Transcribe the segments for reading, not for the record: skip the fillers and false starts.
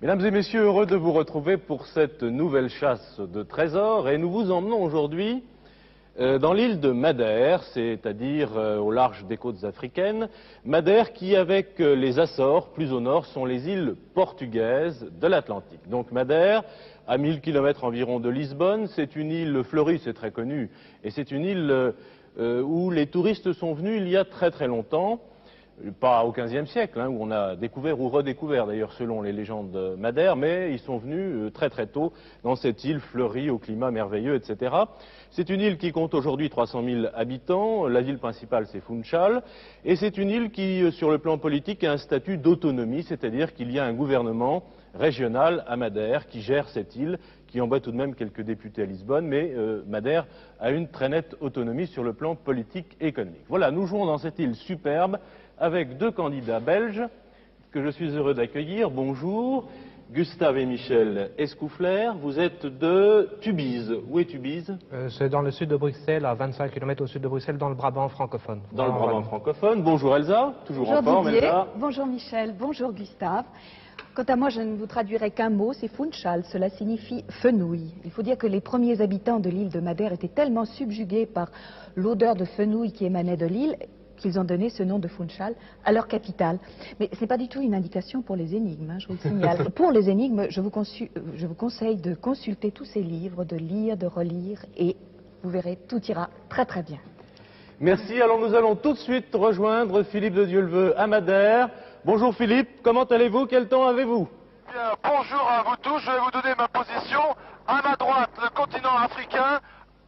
Mesdames et messieurs, heureux de vous retrouver pour cette nouvelle chasse de trésors et nous vous emmenons aujourd'hui dans l'île de Madère, c'est-à-dire au large des côtes africaines. Madère qui, avec les Açores, plus au nord, sont les îles portugaises de l'Atlantique. Donc Madère, à 1000 km environ de Lisbonne, c'est une île fleurie, c'est très connu, et c'est une île où les touristes sont venus il y a très très longtemps. Pas au XVe siècle, où on a découvert ou redécouvert d'ailleurs selon les légendes de Madère, mais ils sont venus très très tôt dans cette île fleurie au climat merveilleux, etc. C'est une île qui compte aujourd'hui 300 000 habitants, la ville principale c'est Funchal, et c'est une île qui, sur le plan politique, a un statut d'autonomie, c'est-à-dire qu'il y a un gouvernement régional à Madère qui gère cette île, qui envoie tout de même quelques députés à Lisbonne, mais Madère a une très nette autonomie sur le plan politique et économique. Voilà, nous jouons dans cette île superbe, avec deux candidats belges que je suis heureux d'accueillir. Bonjour, Gustave et Michel Escoufler, vous êtes de Tubize. Où est Tubize? C'est dans le sud de Bruxelles, à 25 km au sud de Bruxelles, dans le Brabant francophone. Dans le Brabant francophone. Bonjour Elsa, toujours bonjour en forme Didier. Elsa. Bonjour Michel, bonjour Gustave. Quant à moi, je ne vous traduirai qu'un mot, c'est Funchal, cela signifie fenouil. Il faut dire que les premiers habitants de l'île de Madère étaient tellement subjugués par l'odeur de fenouil qui émanait de l'île qu'ils ont donné ce nom de Funchal à leur capitale. Mais ce n'est pas du tout une indication pour les énigmes, je vous le signale. Pour les énigmes, je vous conseille de consulter tous ces livres, de lire, de relire, et vous verrez, tout ira très très bien. Merci, alors nous allons tout de suite rejoindre Philippe de Dieuleveux à Madère. Bonjour Philippe, comment allez-vous? Quel temps avez-vous? Bien, bonjour à vous tous, je vais vous donner ma position. À ma droite, le continent africain.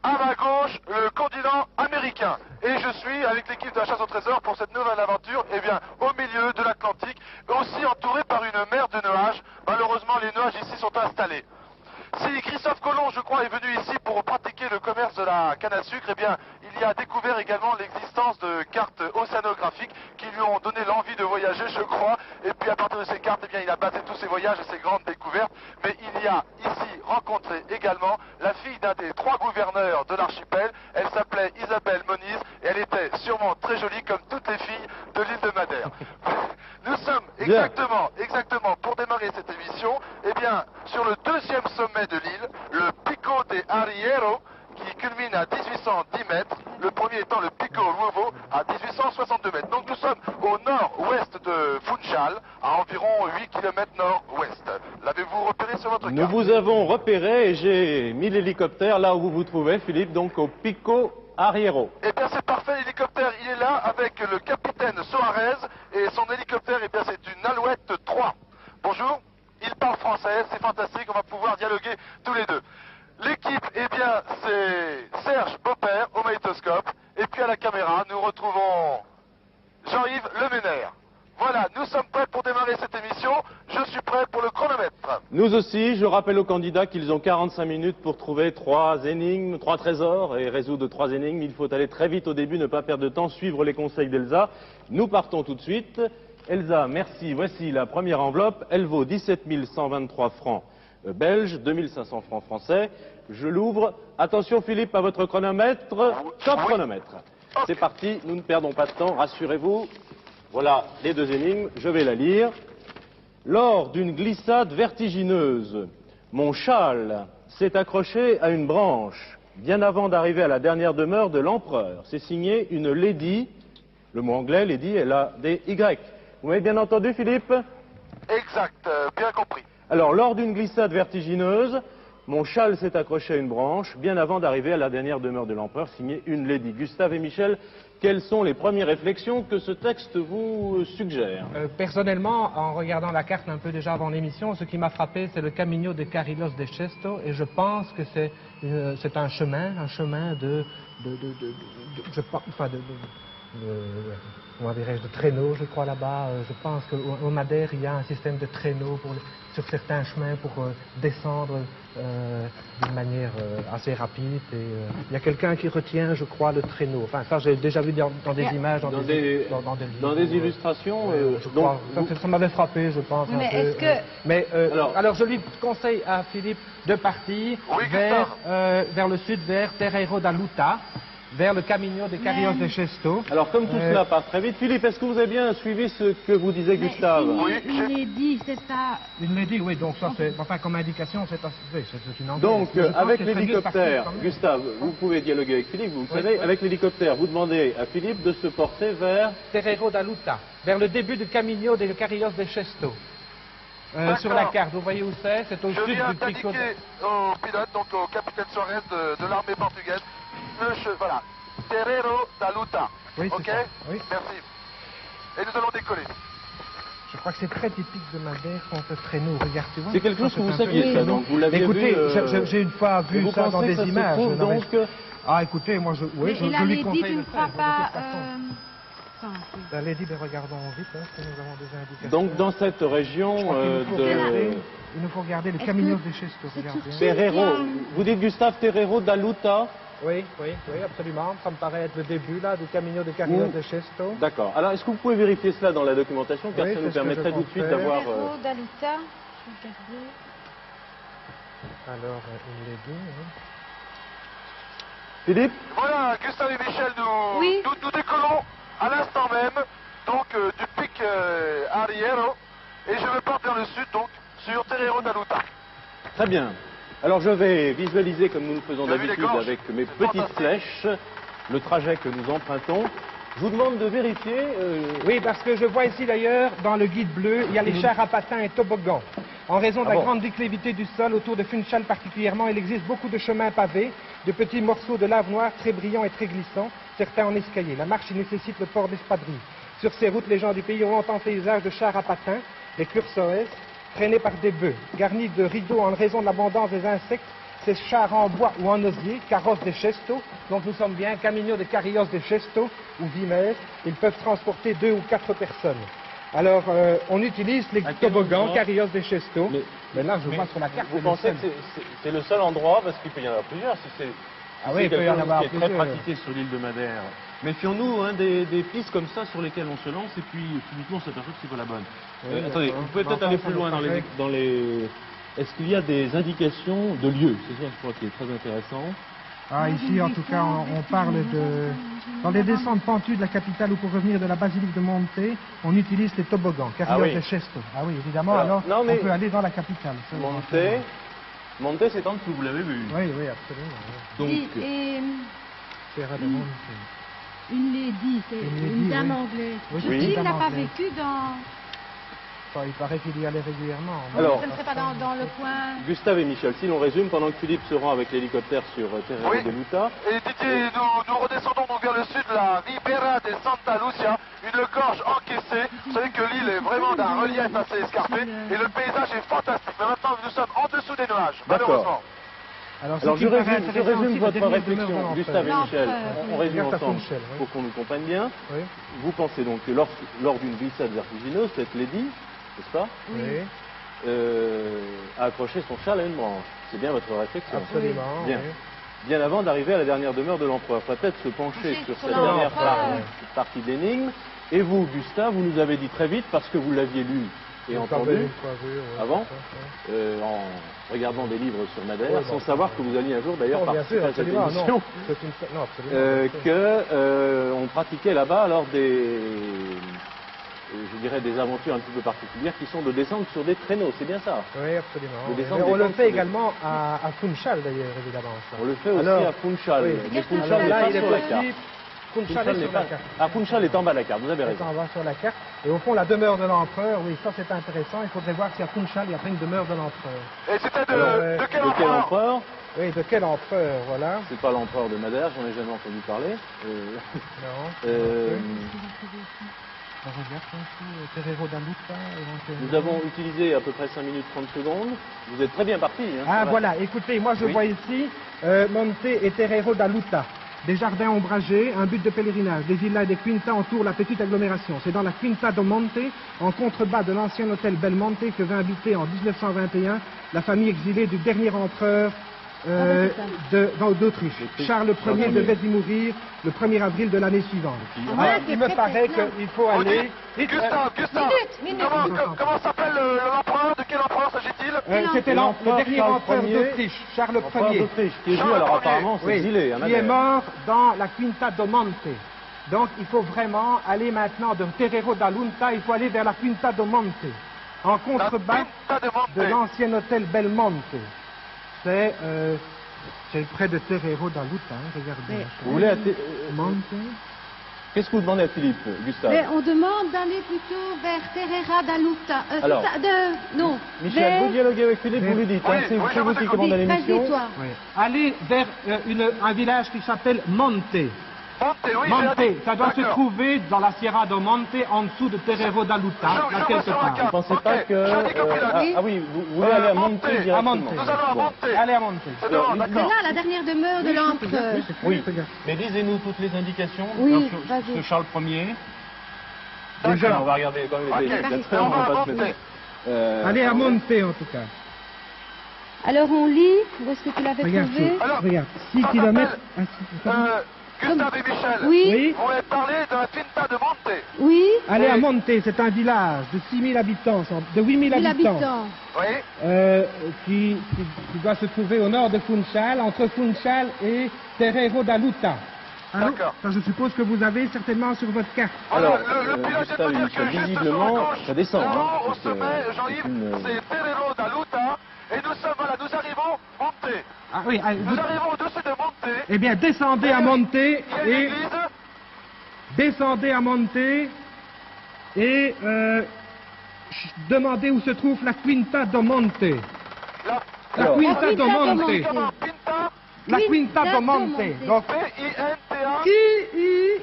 À ma gauche, le continent américain. Et je suis avec l'équipe de la chasse au trésor pour cette nouvelle aventure, au milieu de l'Atlantique, aussi entouré par une mer de nuages. Malheureusement, les nuages ici sont installés. Si Christophe Colomb, je crois, est venu ici pour pratiquer le commerce de la canne à sucre, il y a découvert également l'existence de cartes océanographiques qui lui ont donné l'envie de voyager, je crois. Et puis à partir de ces cartes, il a basé tous ses voyages et ses grandes découvertes. Mais il y a ici rencontré également la fille d'un des 3 gouverneurs de l'archipel. Elle s'appelait Isabelle Moniz et elle était sûrement très jolie comme toutes les filles de l'île de Madère. Nous sommes exactement, pour démarrer cette émission, sur le 2e sommet de l'île, le Pico de Arriero, qui culmine à 1810 mètres, le premier étant le Pico Nuevo à 1862 mètres. Donc nous sommes au nord-ouest de Funchal, à environ 8 km nord-ouest. L'avez-vous repéré sur votre carte? Nous vous avons repéré et j'ai mis l'hélicoptère là où vous vous trouvez, Philippe, donc au Pico Arriero. Eh bien c'est parfait, l'hélicoptère il est là avec le capitaine Soares et son hélicoptère, c'est une Alouette 3. Bonjour, il parle français, c'est fantastique, on va pouvoir dialoguer tous les deux. L'équipe, c'est Serge Bopper au magnétoscope, et puis à la caméra, nous retrouvons Jean-Yves Lemenaire. Voilà, nous sommes prêts pour démarrer cette émission, je suis prêt pour le chronomètre. Nous aussi, je rappelle aux candidats qu'ils ont 45 minutes pour trouver 3 énigmes, 3 trésors et résoudre 3 énigmes. Il faut aller très vite au début, ne pas perdre de temps, suivre les conseils d'Elsa. Nous partons tout de suite. Elsa, merci, voici la première enveloppe, elle vaut 17 123 francs belges, 2500 francs français. Je l'ouvre. Attention Philippe, à votre chronomètre. Top chronomètre. C'est parti, nous ne perdons pas de temps, rassurez-vous. Voilà les 2 énigmes, je vais la lire. Lors d'une glissade vertigineuse, mon châle s'est accroché à une branche, bien avant d'arriver à la dernière demeure de l'empereur. C'est signé une lady, le mot anglais, lady, L-A-D-Y. Vous m'avez bien entendu Philippe? Exact, bien compris. Alors, lors d'une glissade vertigineuse, mon châle s'est accroché à une branche, bien avant d'arriver à la dernière demeure de l'empereur, signé une lady. Gustave et Michel, quelles sont les premières réflexions que ce texte vous suggère? Personnellement, en regardant la carte un peu déjà avant l'émission, ce qui m'a frappé, c'est le Camino de Carrillos de Chesto, et je pense que c'est un chemin comment dirais-je, de traîneaux, je crois, là-bas. Je pense qu'au Madère, il y a un système de traîneaux sur certains chemins pour descendre d'une manière assez rapide. Et, il y a quelqu'un qui retient, je crois, le traîneau. Enfin, ça, j'ai déjà vu dans des images, dans des illustrations. Je crois. Ça m'avait frappé, je pense. Mais est-ce que... Mais, alors, je lui conseille à Philippe de partir vers le sud, vers Terreiro da Luta. vers le Camino de Carrillos de Chesto. Alors, comme tout cela passe très vite, Philippe, est-ce que vous avez bien suivi ce que vous disait Gustave? Oui, Une lady, c'est ça. Une lady, oui, donc ça c'est, enfin comme indication, c'est une anglaise. Donc, Je pense avec que c'est mieux de l'hélicoptère, partir quand même. Gustave, vous pouvez dialoguer avec Philippe, vous le Oui, savez, oui. avec l'hélicoptère, vous demandez à Philippe de se porter vers... Terreiro da Luta, vers le début du Camino de Carrillos de Chesto. Sur la carte, vous voyez où c'est au je sud viens du Pico. d'indiquer au pilote, donc au capitaine Suarez de l'armée portugaise, voilà, Terreiro da Luta. Oui, c'est Ok. ça, oui. Merci. Et nous allons décoller. Je crois que c'est très typique de Madère quand ce traîneau, regarde, tu vois. C'est quelque chose que vous un peu- saviez, ça, donc vous l'aviez Écoutez, vu... j'ai une fois et vu vous ça pensez dans que des ça se images. trouve, je n'avais- donc... Ah, écoutez, moi, Mais je il a lui lady, conseille tu de ne le crois faire, pas. de toute façon. Attends, oui. La Lady, ben, regardons vite, hein, parce que nous avons des indications. Donc, dans cette région Je crois qu'il nous faut regarder- de... il nous faut regarder le Est-ce Camino que de Chesto, c'est regardez. tout- Terreiro, Bien. vous dites Gustave Terreiro da Luta? Oui, absolument. Ça me paraît être le début, là, du Camino de Carrillos de Chesto. D'accord. Alors, est-ce que vous pouvez vérifier cela dans la documentation, car Oui, ça c'est nous ce que permettrait je tout de suite compte d'avoir... Terreiro da Luta, je vais regarder. Alors, une Lady, hein. Philippe? Voilà, Gustave et Michel, Oui. nous décollons à l'instant même, donc du pic Arriero, et je me porte vers le sud, donc, sur Terreiro da Luta. Très bien. Alors je vais visualiser, comme nous le faisons Vous avez vu d'habitude les gorges? avec mes C'est petites fantastique. flèches, le trajet que nous empruntons. Je vous demande de vérifier... Oui, parce que je vois ici d'ailleurs, dans le guide bleu, il y a les chars à patins et toboggans. En raison de la bon grande déclivité du sol, autour de Funchal particulièrement, il existe beaucoup de chemins pavés, de petits morceaux de lave noire très brillants et très glissants, certains en escalier. La marche y nécessite le port d'espadrilles. Sur ces routes, les gens du pays ont longtemps fait usage de chars à patins, les cursores, traînés par des bœufs, garnis de rideaux en raison de l'abondance des insectes. Ces chars en bois ou en osier, carrosses de Chesto, donc nous sommes bien Camino de Carrillos de Chesto ou Vimes, ils peuvent transporter 2 ou 4 personnes. Alors, on utilise les À quel toboggans endroit? Carrillos de Chesto. Mais là, je mais vois sur la carte. Vous le pensez seul. que c'est le seul endroit, parce qu'il peut y en avoir plusieurs, si c'est Ah oui, il peut y en avoir qui est très plusieurs. pratiqué sur l'île de Madère. Méfions-nous des pistes comme ça sur lesquelles on se lance et puis subitement on s'aperçoit que c'est pas la bonne. Oui, Attendez, d'accord. vous pouvez peut-être Enfin, aller ça plus me loin paraît- dans les... Est-ce qu'il y a des indications de lieux? C'est ça, je crois, qui est très intéressant. Ah, ici, en tout cas, on parle de... Dans les descentes pentues de la capitale ou pour revenir de la basilique de Monte, on utilise les toboggans, Carrillos oui. de Chesto. Ah oui, évidemment, Alors, alors, non, mais- on peut aller dans la capitale. ça, Monte, c'est en dessous, vous l'avez vu. Oui, oui, absolument. oui. Donc, Et Sierra de Monte. une lady, c'est Une lady, une dame oui. anglaise. Oui, Qui c'est une n'a dame pas anglaise. vécu dans... Enfin, il paraît qu'il y allait régulièrement. Alors- Ce ne serait pas dans le coin... Gustave et Michel, si l'on résume, pendant que Philippe se rend avec l'hélicoptère sur Terreiro Oui. de Luta, Et Didier, nous redescendons donc vers le sud, la Ribera de Santa Lucia, une gorge encaissée. Vous savez que l'île est vraiment d'un relief assez escarpé et le paysage est fantastique. Mais maintenant, nous sommes en dessous des nuages, D'accord. malheureusement. Alors, alors ce qui je me paraît résume intéressant aussi, votre c'est de réflexion, demeure de Gustave et l'empereur. Michel. On résume Regarde à ensemble Funchal, oui. pour qu'on nous comprenne bien. Oui, Vous pensez donc que lors d'une glissade vertigineuse, cette lady, n'est-ce pas, oui, a accroché son châle à une branche. C'est bien votre réflexion. absolument. Bien. oui. Bien avant d'arriver à la dernière demeure de l'empereur. Peut-être se pencher Pencher sur sur cette l'empereur. dernière partie d'énigme. Et vous, Gustave, vous nous avez dit très vite, parce que vous l'aviez lu et Une fois entendu, vu, une fois vu, ouais, avant, c'est ça, ouais. en regardant des livres sur Madère, Oui, sans bon, savoir que vous alliez un jour d'ailleurs Non, bien participer sûr, à cette absolument, émission, non. C'est une... Non, absolument. bien sûr. on pratiquait là-bas alors des, je dirais, des aventures un petit peu particulières qui sont de descendre sur des traîneaux, c'est bien ça? Oui, absolument. Le oui. descendre Mais des on le pentes fait sur des- également à Funchal, d'ailleurs, évidemment. ça. On le fait aussi Alors, à Funchal. oui. Mais Alors Funchal Alors n'est là, pas il est sur la carte. possible... Funchal Funchal est n'est sur pas... la carte. Ah, Funchal est en bas de la carte, vous avez raison. On va sur la carte. Et au fond, la demeure de l'empereur, oui, ça c'est intéressant. Il faudrait voir s'il y a Funchal, il y a pas une demeure de l'empereur. Et c'était de, Alors, de quel De quel empereur? empereur? Oui, de quel empereur, voilà. C'est pas l'empereur de Madère, j'en ai jamais entendu parler. Non. Euh, On regarde ici, Terreiro da Luta, éventuellement. Nous avons utilisé à peu près 5 minutes 30 secondes. Vous êtes très bien parti. Hein, ça Ah va. voilà, écoutez, moi je Oui. vois ici Monte et Terreiro da Luta. Des jardins ombragés, un but de pèlerinage, des villas et des quintas entourent la petite agglomération. C'est dans la Quinta do Monte, en contrebas de l'ancien hôtel Belmonte, que vint habiter en 1921 la famille exilée du dernier empereur d'Autriche. Charles Ier devait y mourir le 1er avril de l'année suivante. Alors, il me paraît qu'il faut aller... Gustave, Minute. comment s'appelle l'empereur? De quel empereur s'agit-il? C'était le dernier empereur d'Autriche, Charles Ier. d'Autriche, qui est venu, alors apparemment, s'est exilé. Qui est mort dans la Quinta do Monte. Donc, il faut vraiment aller maintenant de Terreiro d'Alunta, il faut aller vers la Quinta do Monte, en contrebas de l'ancien hôtel Belmonte. C'est près de Terreiro d'Alunta, regardez. Vous voulez Monte. Qu'est-ce que vous demandez à Philippe, Gustave? Mais on demande d'aller plutôt vers Terreira d'Aluta. Alors, non. Michel, vous dialoguez avec Philippe, vous lui dites. Oui, C'est oui, c'est vous qui commandez l'émission. Vas-y, toi. Oui. Allez vers un village qui s'appelle Monte. Monte, oui, Monte, ça doit se trouver dans la Sierra do Monte, en dessous de Terreiro d'Alunta, là quelque part. Vous ne pensez pas que... ah oui, vous voulez aller à Monte directement. À Monte. Nous allons à Monte. Allez à Monte. C'est bon, C'est d'accord. là la dernière demeure de l'empereur. Oui, mais lisez-nous toutes les indications Oui, sur vas-y. Charles Ier. D'accord. On va regarder quand même les Ok, indicateurs, on va pas à se Monte. mettre- Allez à Monte, en tout cas. Alors on lit. Où est-ce que tu l'avais Regarde, trouvé? Alors, 6 ça kilomètres. Gustave et Michel, Oui. vous voulez parler de la Quinta de Monte? Oui. Allez à Monte, c'est un village de 6000 habitants, de 8000 1000 habitants, habitants. Oui. qui doit se trouver au nord de Funchal, entre Funchal et Terreiro d'Alunta. D'accord. Ça, je suppose que vous avez certainement sur votre carte. Alors, le pilote vient Gustave de et dire Michel, que juste sur la visiblement, gauche, ça descend. là-haut, hein, au parce que sommet, c'est Jean-Yves, une- c'est Terreiro d'Aluta, et nous sommes, voilà, nous arrivons Monte. Ah oui, Nous arrivons au-dessus de Monte. eh bien, descendez à Monte Il y a une et église. descendez à Monte et demandez où se trouve la Quinta do Monte. La La Alors, Quinta do Monte. comment? Pinta. La Quinta do Monte. Donc, P-I-N-T-A.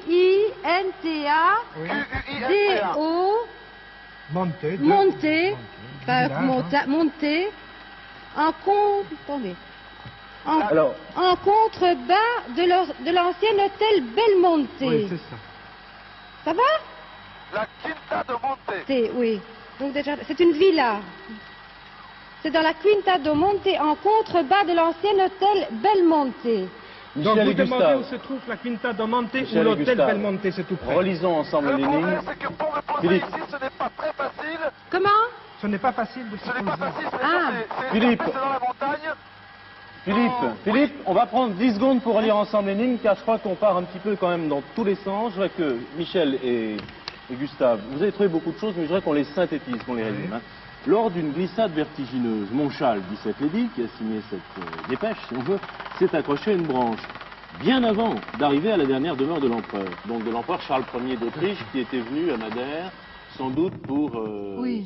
Q-U-I-N-T-A. Q-U-I-N-T-A. D-O. Monte. Monter. Enfin, Village, monter. Attendez. Alors, En contrebas de l'ancien hôtel Belmonte. Oui, c'est ça. Ça va? La Quinta de Monte. Oui. Donc déjà, c'est une villa. C'est dans la Quinta do Monte, en contrebas de l'ancien hôtel Belmonte. Donc, Michel vous et demandez où Gustave, se trouve la Quinta do Monte Michel ou et l'hôtel Gustave. Belmonte, c'est tout près. relisons ensemble Le les problème, lignes. c'est que pour me poser Philippe. ici, ce n'est pas très facile. Comment? Ce n'est pas facile de se Ce n'est pas poser. facile, Ah. c'est Philippe. c'est dans la montagne. Philippe, on va prendre 10 secondes pour relire ensemble les lignes, car je crois qu'on part un petit peu quand même dans tous les sens. Je voudrais que Michel et Gustave, vous avez trouvé beaucoup de choses, mais je voudrais qu'on les synthétise, qu'on les résume. hein. Lors d'une glissade vertigineuse, Montchal, dit cette lady, qui a signé cette dépêche, si on veut, s'est accroché à une branche, bien avant d'arriver à la dernière demeure de l'empereur. Donc de l'empereur Charles Ier d'Autriche, qui était venu à Madère, sans doute pour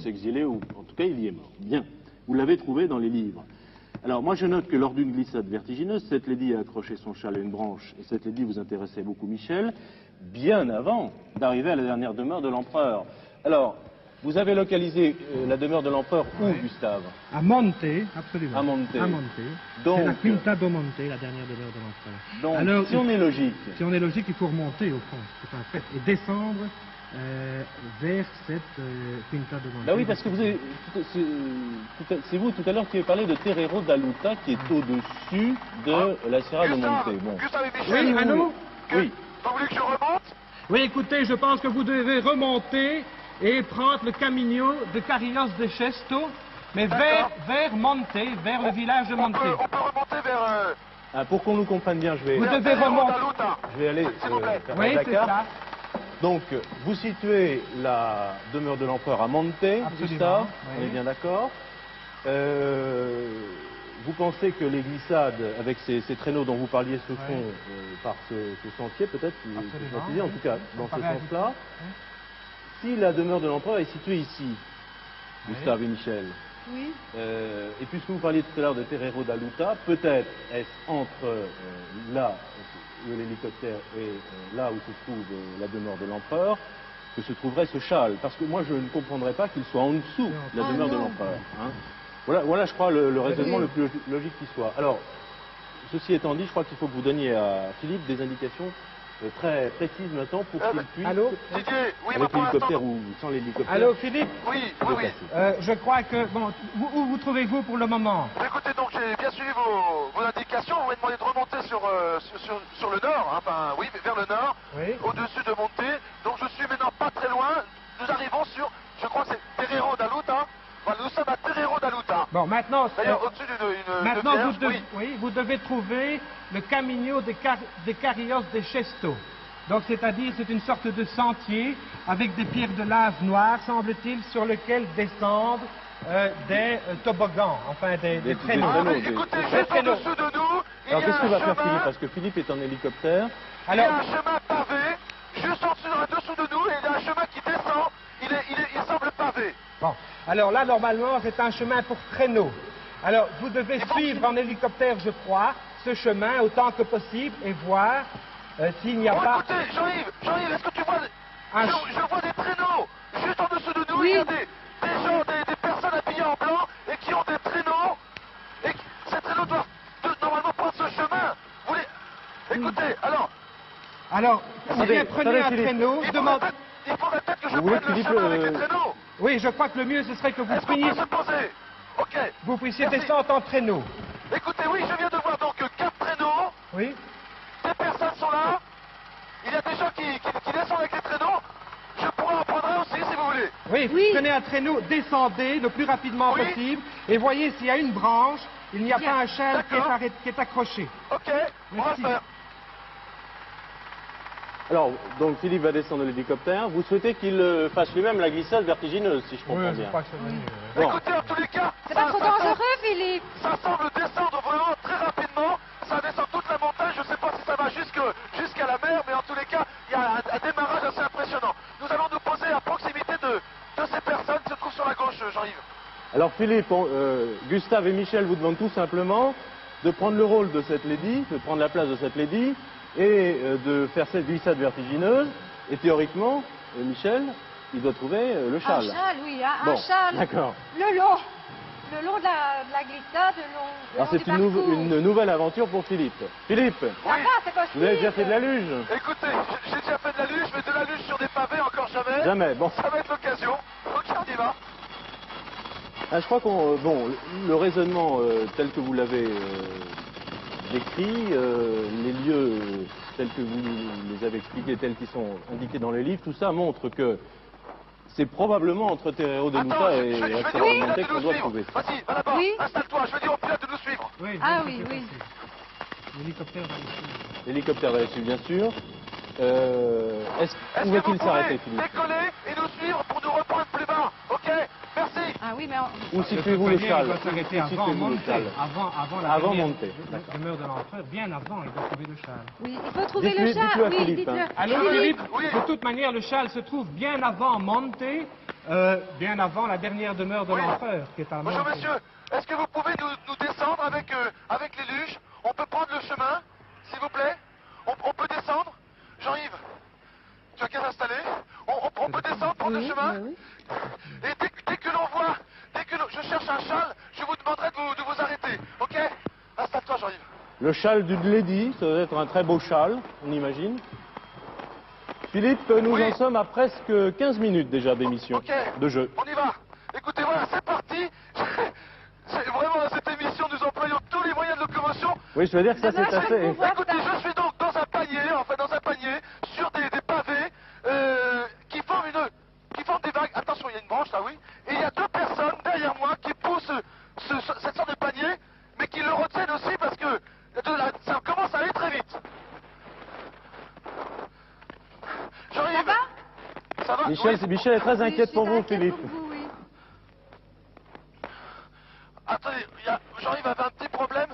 s'exiler, ou en tout cas il y est mort. Bien, vous l'avez trouvé dans les livres. Alors moi je note que lors d'une glissade vertigineuse, cette lady a accroché son châle à une branche, et cette lady vous intéressait beaucoup, Michel, bien avant d'arriver à la dernière demeure de l'empereur. Alors, vous avez localisé la demeure de l'empereur où, Gustave? À Monte, absolument. À Monte. À Monte. Donc, C'est la Quinta do Monte, la dernière demeure de l'empereur. Donc, Alors, si on est logique, Si on est logique, il faut remonter au fond, c'est un fait, et descendre vers cette Quinta do Monte. bah oui, parce que vous avez, c'est vous tout à l'heure qui avez parlé de Terreiro d'Aluta, qui est au-dessus de la Sierra de Monte. Bon. Gustave et Michel. Oui, allô? Oui. Vous voulez que je remonte? Oui, écoutez, je pense que vous devez remonter et prendre le camino de Carrillos de Chesto, mais vers Monte, vers le village de On Monte. peut remonter vers... Ah, pour qu'on nous comprenne bien, je vais remonter. je vais aller S'il vous plaît. faire Oui, la c'est carte. ça. Donc, vous situez la demeure de l'empereur à Monte, Gustave, on oui. est bien d'accord. Vous pensez que les glissades avec ces traîneaux dont vous parliez se font par ce sentier, peut-être, si je Absolument, précise, en oui. tout cas dans Ça ce paraît sens-là. Si la demeure de l'empereur est située ici, Oui. Gustave et Michel, Oui. et puisque vous parliez tout à l'heure de Terreiro d'Aluta, peut-être est-ce entre là où est l'hélicoptère et là où se trouve la demeure de l'empereur que se trouverait ce châle. Parce que moi je ne comprendrais pas qu'il soit en dessous de la Ah, demeure de non. l'empereur. hein. Voilà, je crois, le raisonnement le plus logique qui soit. Alors, ceci étant dit, je crois qu'il faut que vous donniez à Philippe des indications très précises maintenant pour qu'il puisse, Allô Didier, oui, avec pour l'instant. l'hélicoptère ou sans l'hélicoptère, Allô, Philippe? Oui, oui, oui. Je crois que... Bon, où vous trouvez-vous pour le moment? Écoutez, donc j'ai bien suivi vos indications. Vous m'avez demandé de remonter sur le nord, hein, enfin oui, vers le nord, Oui. au-dessus de monter. Donc je suis maintenant pas très loin. Nous arrivons sur, je crois que c'est Terreiro d'Aluta. Voilà, nous sommes à Terreiro d'Aluta. Bon, maintenant... D'ailleurs, au-dessus Maintenant, vierge, vous devez trouver le Camino de Carrillos de Chesto. Donc, c'est-à-dire, c'est une sorte de sentier avec des pierres de lave noires, semble-t-il, sur lesquelles descendent des toboggans, enfin des traîneaux. Ah, mais des- écoutez, des juste traîneaux. en-dessous de nous, il y Alors a qu'est-ce qu'on un va faire chemin. Philippe? Parce que Philippe est en hélicoptère. Il y a Alors, un chemin pavé, juste en dessous de nous, et il y a un chemin qui descend. Il semble pavé. bon, alors là, normalement, c'est un chemin pour traîneaux. Alors, vous devez suivre en hélicoptère, je crois, ce chemin autant que possible et voir s'il n'y a Oh, pas... écoutez, Jean-Yves, est-ce que tu vois... Un Je vois des traîneaux. Juste en dessous de nous, Oui. il y a des gens, des personnes habillées en blanc et qui ont des traîneaux. Et ces traîneaux doivent normalement prendre ce chemin. Vous voulez... Écoutez, Alors, Attendez, bien, prenez attendez, un Philippe. traîneau, demande... il faudrait peut-être que je Vous voulez prenne le Philippe, chemin avec les traîneaux. Oui, je crois que le mieux, ce serait que Est-ce qu'on peut se poser? Ok. vous puissiez Merci. descendre en traîneau. Écoutez, oui, je viens de voir donc 4 traîneaux. Oui. Des personnes sont là. Il y a des gens qui descendent avec les traîneaux. Je pourrais en prendre un aussi si vous voulez. Oui, Oui. prenez un traîneau, descendez le plus rapidement Oui. possible et voyez s'il y a une branche, il n'y a Bien. pas un châle qui D'accord. qui est accroché. Ok, on va Merci. le faire. Alors, donc Philippe va descendre de l'hélicoptère. Vous souhaitez qu'il fasse lui-même la glissade vertigineuse, si je comprends bien. que c'est mieux. Bon. Écoutez, en tous les cas, C'est pas trop dangereux, Philippe. ça semble descendre vraiment très rapidement. Ça descend toute la montagne. Je ne sais pas si ça va jusqu'à la mer, mais en tous les cas, il y a un démarrage assez impressionnant. Nous allons nous poser à proximité de ces personnes qui se trouvent sur la gauche, Jean-Yves. Alors Philippe, Gustave et Michel vous demandent tout simplement de prendre le rôle de cette lady, de prendre la place de cette lady et de faire cette glissade vertigineuse. Et théoriquement, Michel, il doit trouver le Un châle. châle, oui, un Bon, châle. d'accord. Le long de la glissade, le long Alors c'est du parcours. une nouvelle aventure pour Philippe. Philippe, Ça va, c'est possible. vous avez déjà fait de la luge? Écoutez, j'ai déjà fait de la luge, mais de la luge sur des pavés, encore jamais. Jamais. Bon, Ça va être l'occasion. Ok, on y va. je crois le raisonnement tel que vous l'avez décrit, les lieux tels que vous les avez expliqués, tels qu'ils sont indiqués dans les livres, tout ça montre que c'est probablement entre Terreiro de Luta et je vais dire au Terreiro pilote Monte de qu'on nous doit suivre. trouver. Vas-y, va là-bas, Oui. installe-toi. Je vais dire au pilote de nous suivre. Oui, Ah bien, oui, c'est oui. facile. L'hélicoptère va ici. L'hélicoptère va suivre, bien sûr. Où Est-ce que vous va-t-il s'arrêter, pouvez Philippe? décoller et nous suivre pour nous reprendre plus bas? Ok, merci. Ah oui, mais Où situez-vous le châle? Il doit s'arrêter Où avant situez-vous le monter, châle? avant la Avant dernière monter. demeure de l'empereur, bien avant, il doit trouver le châle. oui, il faut trouver le Dites-lui châle. à Oui, Philippe, dites-le. hein. Alors Philippe, Philippe, oui. de toute manière, le châle se trouve bien avant Monte, bien avant la dernière demeure de Oui. l'empereur, qui est à Bonjour Monte. monsieur, est-ce que vous pouvez nous descendre avec les luges? On peut prendre le chemin, s'il vous plaît? On peut descendre? Jean-Yves, tu as qu'à t'installer? On peut descendre, prendre le chemin? Et dès que l'on voit, je cherche un châle, je vous demanderai de vous arrêter, ok? Installe-toi Jean-Yves. Le châle d'une lady, ça doit être un très beau châle, on imagine. Philippe, nous Oui. en sommes à presque 15 minutes déjà d'émission, Ok. de jeu. On y va. Écoutez, voilà, c'est parti. Vraiment, à cette émission, nous employons tous les moyens de locomotion. Oui, je veux dire que ça c'est Dommage que assez... vous voyez Écoutez, je suis donc dans un panier, sur des pavés qui forment des vagues. Attention, il y a une branche là, oui. Et il y a 2 personnes derrière moi qui poussent cette sorte de panier, mais qui le retiennent aussi parce que ça commence à aller très vite. Ça Jean-Yves, va? ça va? Michel, Oui. Michel est très Oui, inquiète je pour suis vous, inquiète Philippe. pour vous, oui. Attendez, Jean-Yves avait un petit problème.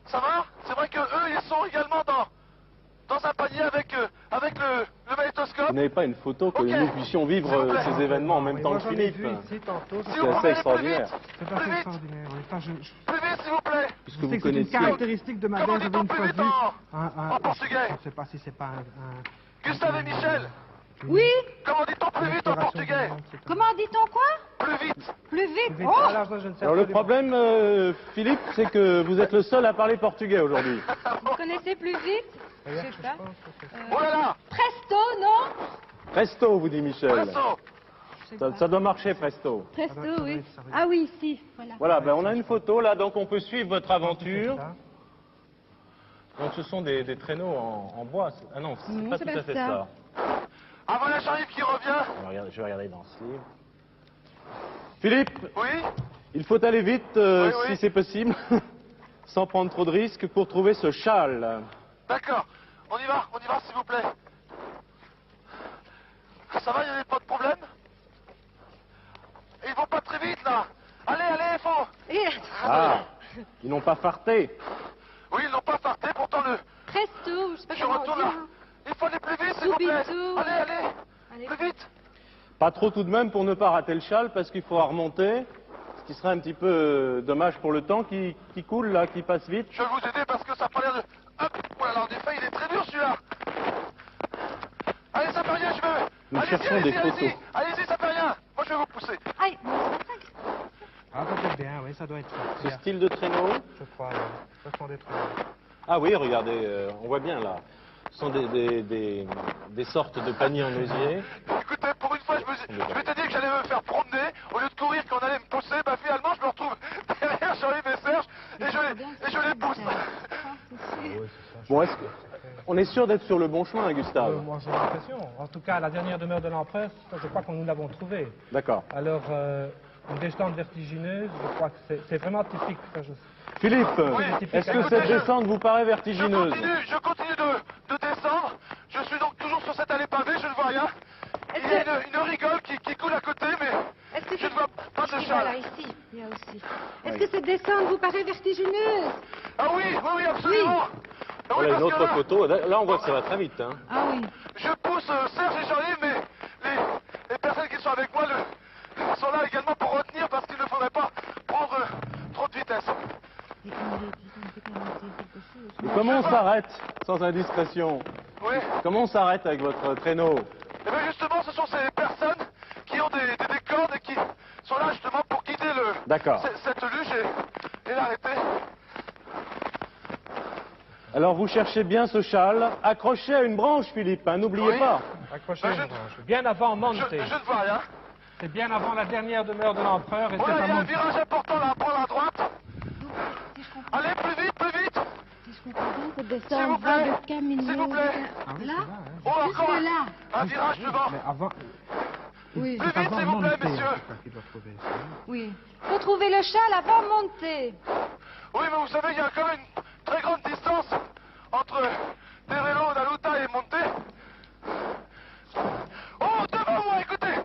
Ça va? C'est vrai que eux, ils sont également dans un panier avec le magnétoscope. Vous n'avez pas une photo que Ok. nous puissions vivre S'il vous plaît. ces événements en même Oui, temps moi, que j'en ai Philippe? vu ici tantôt. Si C'est vous assez pouvez aller extraordinaire. C'est plus assez vite, extraordinaire. Oui. Enfin, plus vite, s'il vous plaît. Puisque je vous sais que c'est une connaissez... caractéristique de Madère. Comment J'avais dit-on une plus fois vite vu en portugais? Je ne sais pas si c'est pas un... Gustave et Michel, Oui, comment dit-on plus vite en inspiration portugais? du monde, c'est un- comment dit-on quoi? Plus vite. Plus vite. Vite. Oh, Alors, ça, je ne sais Alors le absolument problème, Philippe, c'est que vous êtes le seul à parler portugais aujourd'hui. vous connaissez plus vite? Regarde, Je sais pas. pense que c'est ça. Oh là là, Presto, non? Presto, vous dit Michel. presto. Je sais pas. Ça doit marcher, Presto. Presto, Ça doit oui. être ça, oui. Ah oui, si, voilà. Voilà, ben, on a une photo là, donc on peut suivre votre aventure. Ça. Donc ce sont des traîneaux en bois. Ah non, c'est Non, pas c'est tout pas à fait ça. ça. Ah voilà Jean-Yves qui revient. Je vais regarder dans ce livre. Philippe, Oui, il faut aller vite, Oui, oui. si c'est possible, sans prendre trop de risques, pour trouver ce châle. d'accord. On y va s'il vous plaît. Ça va, il n'y a pas de problème? Ils vont pas très vite là. Allez, allez, faut. Et Ah, ils n'ont pas farté. Oui, ils n'ont pas farté, pourtant le... presto, je sais pas Je comment retourne dire. là. Il faut aller plus vite s'il vous plaît. Subito. Allez, allez, Allez. plus vite. Pas trop tout de même pour ne pas rater le châle, parce qu'il faudra remonter, ce qui serait un petit peu dommage pour le temps qui coule là, qui passe vite. Je vais vous aider parce que ça n'a pas l'air de... Hop, voilà, en effet, il est très dur celui-là. Allez, ça fait rien, je veux... Nous Allez-y, cherchons allez-y, des allez-y. photos. Allez-y, ça fait rien. Moi, je vais vous pousser. Aïe, Ah, peut-être bien, oui, ça doit être ça. Ce style de traîneau. Je crois, oui. Ce sont des traîneaux. Ah oui, regardez, on voit bien là. Ce sont des sortes de paniers en osier. Écoutez, pour une fois, je m'étais dit que j'allais me faire promener. Au lieu de courir qu'on allait me pousser, bah finalement, je me retrouve derrière Jean-Yves et Serge et je les pousse. Oui, c'est ça. Bon, est-ce que... On est sûr d'être sur le bon chemin, Gustave? Moi, j'ai l'impression. En tout cas, la dernière demeure de l'empereur, ça, je crois que nous l'avons trouvée. D'accord. Alors, une descente vertigineuse, je crois que c'est vraiment typique. Ça, Philippe, Oui, est-ce que écoutez, cette descente vous paraît vertigineuse? Je continue de descendre. Je suis donc toujours sur cette allée pavée, je ne vois rien. Il y a une rigole qui coule à côté, mais est-ce que je ne vois pas de Et voilà, châle. ici, il y a aussi. Est-ce que cette descente vous paraît vertigineuse? Ah oui, oui, oui, absolument. Ah oui, Voilà une parce que autre là, photo. Là, on voit que ça va très vite. Hein. Ah oui. je pousse Serge et Jean-Yves, mais les personnes qui sont avec moi sont là également pour retenir parce qu'il ne faudrait pas prendre trop de vitesse. Et comment on s'arrête, sans indiscrétion? Oui. Comment on s'arrête avec votre traîneau? Et bien justement, ce sont ces personnes qui ont des cordes et qui sont là justement pour guider D'accord. cette luge et l'arrêter. Alors, vous cherchez bien ce châle, accroché à une branche, Philippe, hein, n'oubliez Oui. pas. Accrochez Ben, une branche. Bien avant Monte. Je ne vois rien. C'est bien avant la dernière demeure de l'empereur. Et Voilà, c'est il y a à un Monte. virage important là à prendre à droite. Si je comprends, Allez, plus vite, plus vite. si je comprends bien, cette S'il vous descente va plaît. de Camino. S'il vous plaît. Ah oui, Là c'est là, hein. Oh, encore Jusque là. un virage devant. Mais avant... Oui. Plus vite, s'il vous plaît, messieurs. qu'il doit trouver ça. Oui. Faut trouver le châle avant de monter. Oui, mais vous savez, il y a quand même une très grande distance entre Terreno, Naluta et Monte. Oh, devant moi, écoutez,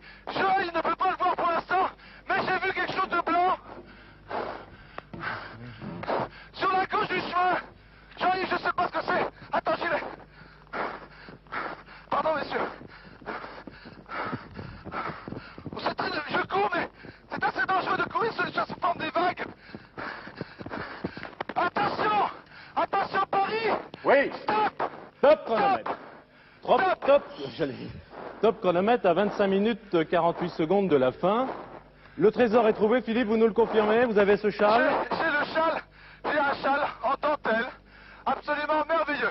il ne peut pas le voir pour l'instant, mais j'ai vu quelque chose de blanc. Sur la gauche du chemin. Jean-Yves, je sais pas ce que c'est. Attends, j'y vais. Pardon, messieurs. Oh, c'est très... Je cours, mais c'est assez dangereux de courir sur les choses sous forme des vagues. Attention! Attention, Paris! Oui. Stop! Top chronomètre. Top chronomètre à 25 minutes 48 secondes de la fin. Le trésor est trouvé, Philippe, vous nous le confirmez? Vous avez ce châle? J'ai le châle. J'ai un châle en dentelle. Absolument merveilleux.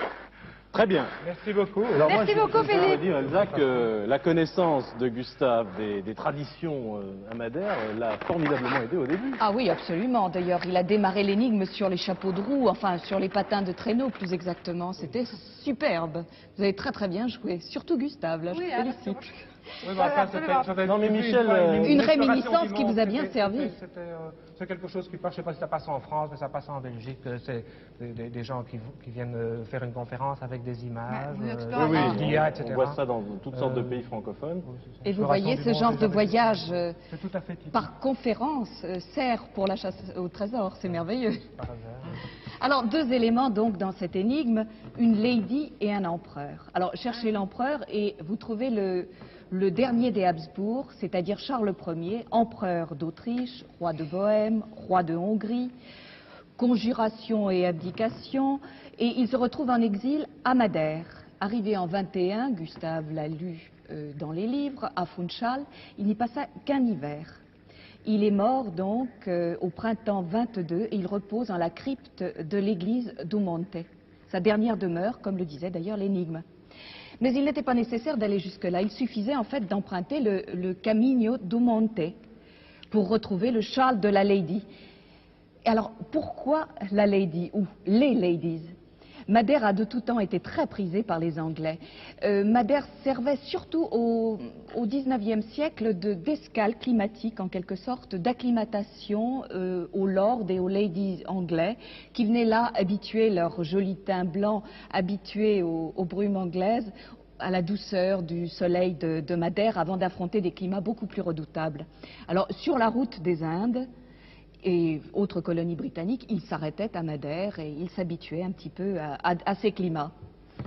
Très bien. Merci beaucoup. Alors Merci beaucoup, je voudrais Philippe. dire, Elsa, que la connaissance de Gustave des traditions à Madère l'a formidablement aidé au début. Ah oui, absolument. D'ailleurs, il a démarré l'énigme sur les chapeaux de roue, enfin sur les patins de traîneau plus exactement. C'était superbe. Vous avez très très bien joué. Surtout Gustave, là, je vous félicite. Oui, mais enfin, c'était Non, mais une Michel, fois une exploration réminiscence qui montre. vous a bien servi. C'est quelque chose qui passe, je ne sais pas si ça passe en France, mais ça passe en Belgique. C'est des gens qui viennent faire une conférence avec des images, Oui, Oui, des guias, etc. on voit ça dans toutes sortes de pays francophones. Et vous voyez, ce genre de voyage C'est tout à fait typique. par conférence sert pour la chasse au trésor. C'est merveilleux. Par hasard. Alors, deux éléments donc dans cette énigme, une lady et un empereur. Alors, cherchez l'empereur et vous trouvez le dernier des Habsbourg, c'est-à-dire Charles Ier, empereur d'Autriche, roi de Bohême, roi de Hongrie, conjuration et abdication, et il se retrouve en exil à Madère. Arrivé en 21, Gustave l'a lu dans les livres, à Funchal, il n'y passa qu'un hiver. Il est mort donc au printemps 22 et il repose dans la crypte de l'église d'Umonte. sa dernière demeure, comme le disait d'ailleurs l'énigme. Mais il n'était pas nécessaire d'aller jusque-là, il suffisait en fait d'emprunter le Camino do Monte pour retrouver le châle de la Lady. Et alors, pourquoi la Lady ou les Ladies? Madère a de tout temps été très prisée par les Anglais. Madère servait surtout au XIXe siècle d'escale climatique, en quelque sorte, d'acclimatation aux lords et aux ladies anglais qui venaient là habituer leur joli teint blanc, habitués aux brumes anglaises, à la douceur du soleil de Madère avant d'affronter des climats beaucoup plus redoutables. Alors, sur la route des Indes, et autres colonies britanniques, ils s'arrêtaient à Madère et ils s'habituaient un petit peu à ces climats.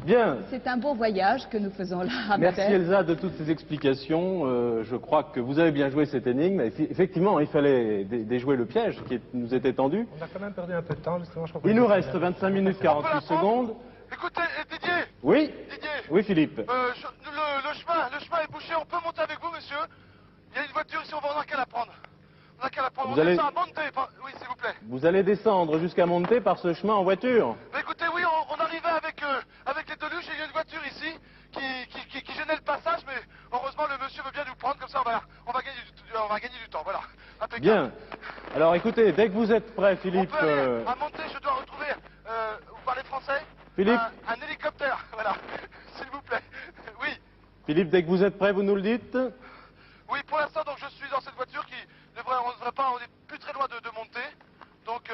Bien. C'est un beau voyage que nous faisons là à Madère. Merci Elsa de toutes ces explications. Je crois que vous avez bien joué cette énigme. Effectivement, il fallait déjouer le piège qui nous était tendu. On a quand même perdu un peu de temps, justement. Je crois Il nous reste 25 minutes 48 secondes. Écoutez, Didier. Oui. Didier. Oui, Philippe. Le chemin est bouché. On peut monter avec vous, monsieur? Il y a une voiture ici, on n'a qu'à la prendre. On n'a qu'à la prendre. Vous On allez... descend à Monte. Oui, s'il vous plaît. Vous allez descendre jusqu'à Monte par ce chemin en voiture? Mais écoutez, oui, on arrivait avec les Deluches et il y a une voiture ici qui gênait le passage, mais heureusement le monsieur veut bien nous prendre, comme ça on va gagner du temps, voilà. Impeccable. Bien. Alors écoutez, dès que vous êtes prêt, Philippe... On peut aller à Monte, je dois retrouver, vous parlez français? Philippe. Un hélicoptère, voilà, s'il vous plaît. Oui. Philippe, dès que vous êtes prêt, vous nous le dites? Oui, pour l'instant, donc je suis dans cette voiture on ne devrait pas, on est plus très loin de monter. Donc,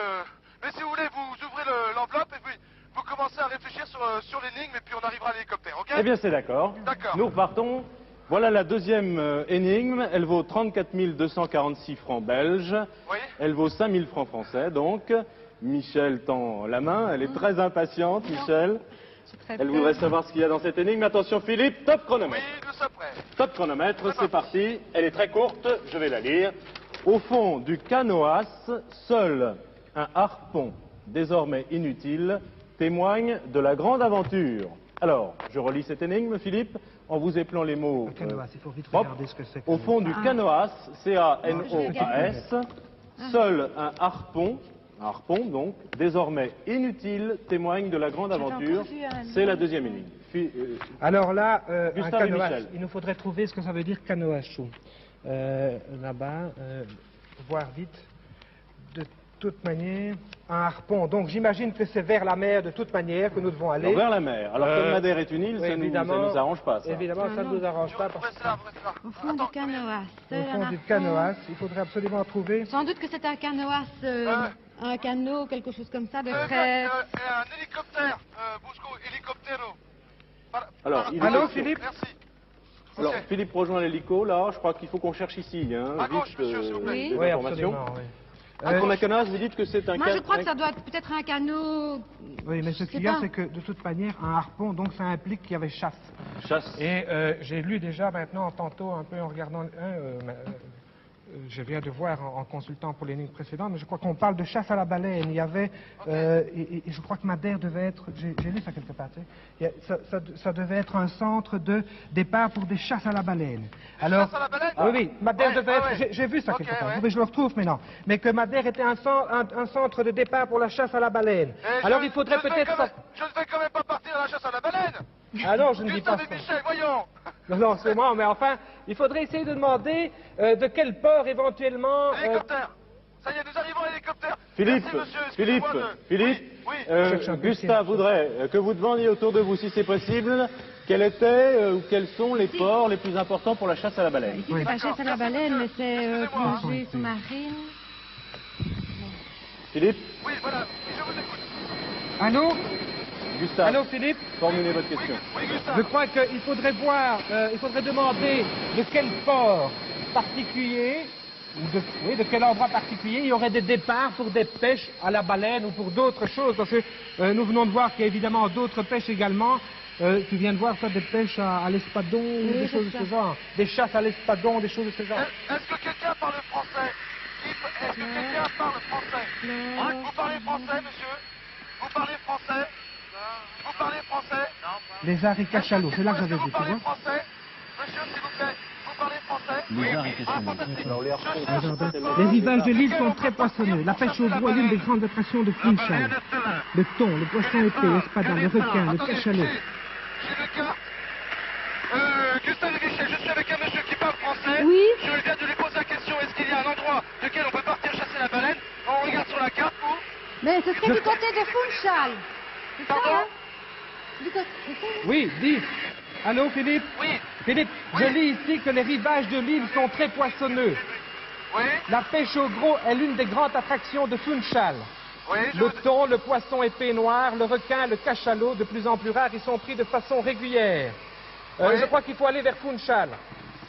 mais si vous voulez, vous ouvrez l'enveloppe et puis vous commencez à réfléchir sur l'énigme et puis on arrivera à l'hélicoptère, ok? Eh bien, c'est d'accord. D'accord. Nous repartons. Voilà la deuxième énigme. Elle vaut 34 246 francs belges. Oui. Elle vaut 5 000 francs français, donc. Michel tend la main. Elle est très impatiente, Michel. Elle voudrait savoir ce qu'il y a dans cette énigme. Attention, Philippe, top chronomètre. Oui, nous sommes prêts. Top chronomètre, c'est parti. Elle est très courte, je vais la lire. Au fond du canoas, seul un harpon, désormais inutile, témoigne de la grande aventure. Alors, je relis cette énigme, Philippe, en vous épelant les mots. Le canoas, il faut vite propres. regarder ce que c'est. Au fond du canoas, C-A-N-O-A-S, seul un harpon donc, désormais inutile, témoigne de la grande aventure. C'est la deuxième énigme. Alors là, un Gustave et canoas, Michel. il nous faudrait trouver ce que ça veut dire canoachou. Là-bas, voir vite. De toute manière, un harpon. Donc j'imagine que c'est vers la mer de toute manière que nous devons aller. Alors, vers la mer. Alors, comme Madère est une île, oui, ça nous arrange pas, ça. Évidemment, ça ne nous arrange pas. Vous Parce restez là, vous restez là. Au fond du canoas. au fond du canoas, il faudrait absolument trouver. Sans doute que c'est un canoas, un canot, quelque chose comme ça, de Un très... hélicoptère, Busco, hélicoptero. Alors, il Allô, est- Philippe? Merci. Alors, Ok. Philippe rejoint l'hélico, là. Je crois qu'il faut qu'on cherche ici, hein, À gauche, vite, monsieur, s'il vous plaît. Oui. des Oui, informations. absolument. Oui. Quand on a canoas, vous dites que c'est un Moi, je crois que ça doit être peut-être un canot... Oui, mais ce qu'il y a, c'est que de toute manière, un harpon, donc ça implique qu'il y avait chasse. chasse. Et j'ai lu déjà maintenant, tantôt, un peu en regardant je viens de voir en consultant pour l'énigme précédente, mais je crois qu'on parle de chasse à la baleine. Il y avait, et je crois que Madère devait être, j'ai lu ça quelque part, tu sais, ça devait être un centre de départ pour des chasses à la baleine. Alors, chasses à la baleine? oui, Madère Ouais, devait ouais, être, ouais. j'ai vu ça Ok, quelque part, ouais. mais je le retrouve maintenant. Mais que Madère était un centre de départ pour la chasse à la baleine. Et Alors il faudrait je ne vais peut-être... je ne vais quand même pas partir à la chasse à la baleine. Ah non, je ne dis pas Gustave et ça. Michel, voyons. Non, c'est moi, mais enfin, il faudrait essayer de demander de quel port éventuellement... Hélicoptère. Ça y est, nous arrivons à l'hélicoptère. Philippe, Merci, monsieur. Philippe, Excusez-moi de- Philippe, Oui, oui. cherche un peu Gustave ici. voudrait que vous demandiez autour de vous, si c'est possible, quels étaient ou quels sont les ports les plus importants pour la chasse à la baleine. Ici, c'est pas chasse à la baleine, mais c'est Excusez-moi. plongée sous-marine. Philippe, Oui, voilà. Je vous écoute. Allô? Gustave, Allô, Philippe? formulez votre question. Oui, Gustave. Je crois qu'il faudrait voir, il faudrait demander de quel port particulier, ou de quel endroit particulier, il y aurait des départs pour des pêches à la baleine ou pour d'autres choses. Parce que nous venons de voir qu'il y a évidemment d'autres pêches également. Tu viens de voir ça, des pêches à l'espadon, ou des choses de c'est ce ça. genre. Des chasses à l'espadon, des choses de ce genre. Est-ce que quelqu'un parle français? Est-ce que quelqu'un parle français? Non. Vous parlez français, monsieur? Vous parlez français? Vous parlez français? Non. Les arts et cachalots, c'est là que j'avais Est-ce vu, que tu vous parlez vois. français? Monsieur, s'il vous plaît, vous parlez français? lézard exceptionnel. Les rivages de l'île sont très poissonneux. La pêche au gros est l'une des grandes attractions de Funchal. Le thon, le poisson épais, l'espadon, le requin, le cachalot. J'ai le cas. Gustave Richet, je suis avec un monsieur qui parle français. Oui. Je viens de lui poser la question, est-ce qu'il y a un endroit duquel on peut partir chasser la baleine? On regarde sur la carte, vous. Mais ce serait du côté de Funchal. C'est ça, Pardon? hein? Du côté... c'est ça, hein? Oui, dis. Allô, Philippe? Oui. Philippe, je lis ici que les rivages de l'île sont très poissonneux. Oui. La pêche au gros est l'une des grandes attractions de Funchal. Oui, Le thon, le poisson épais noir, le requin, le cachalot, de plus en plus rares, ils sont pris de façon régulière. Oui. Je crois qu'il faut aller vers Funchal.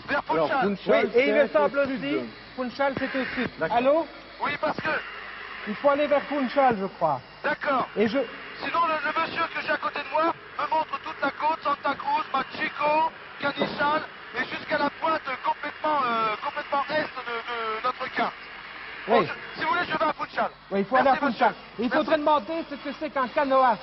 Vers Alors, Funchal. Funchal, Oui, et il me c'est semble au sud. aussi, Funchal c'est au sud. D'accord. Allô? Oui, parce que... Il faut aller vers Funchal, je crois. D'accord. Et je... Sinon, le monsieur que j'ai à côté de moi me montre toute la côte, Santa Cruz, Machico, Canishal, et jusqu'à la pointe complètement est de notre carte. Bon, Oui. si vous voulez, je vais à Funchal. Oui, il faut aller à Merci, Funchal. monsieur. Il faudrait demander ce que c'est qu'un canoas,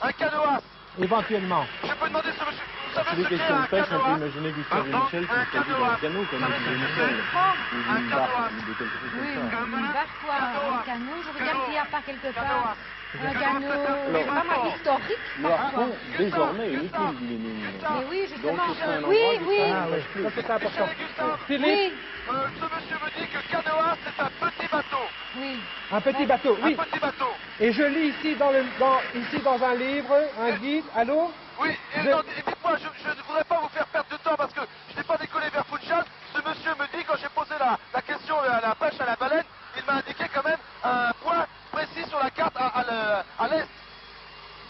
Un canoas. éventuellement. Je peux demander ce monsieur. Vous savez C'est des ce qu'est questions un de pêche, on peut canoas? imaginer Gustave et Pardon, Michel qui un sont dans canoas. un canot, comme Vous disait savez ce que Michel. c'est? Ou Un une barque, canoas. ou de quelque chose Oui, comme ça. une barque ou un canot. Je regarde s'il n'y a pas quelque part un canot, je sais pas moi, historique Leur parfois. fond, désormais inutile, dit Lénine. Mais oui, Donc justement. ce serait un Oui, endroit oui. Ah oui, ça c'est important. Michel et Gustave, Philippe, Oui, ce monsieur me dit que canoas, c'est un petit bateau. oui. un petit bateau, oui. Un petit bateau. Et je lis ici ici dans un livre, un guide, allô? Oui, et, non, et dites-moi, je ne voudrais pas vous faire perdre de temps parce que je n'ai pas décollé vers Funchal. Ce monsieur me dit, quand j'ai posé la question à la pêche à la baleine, il m'a indiqué quand même un point précis sur la carte à l'est.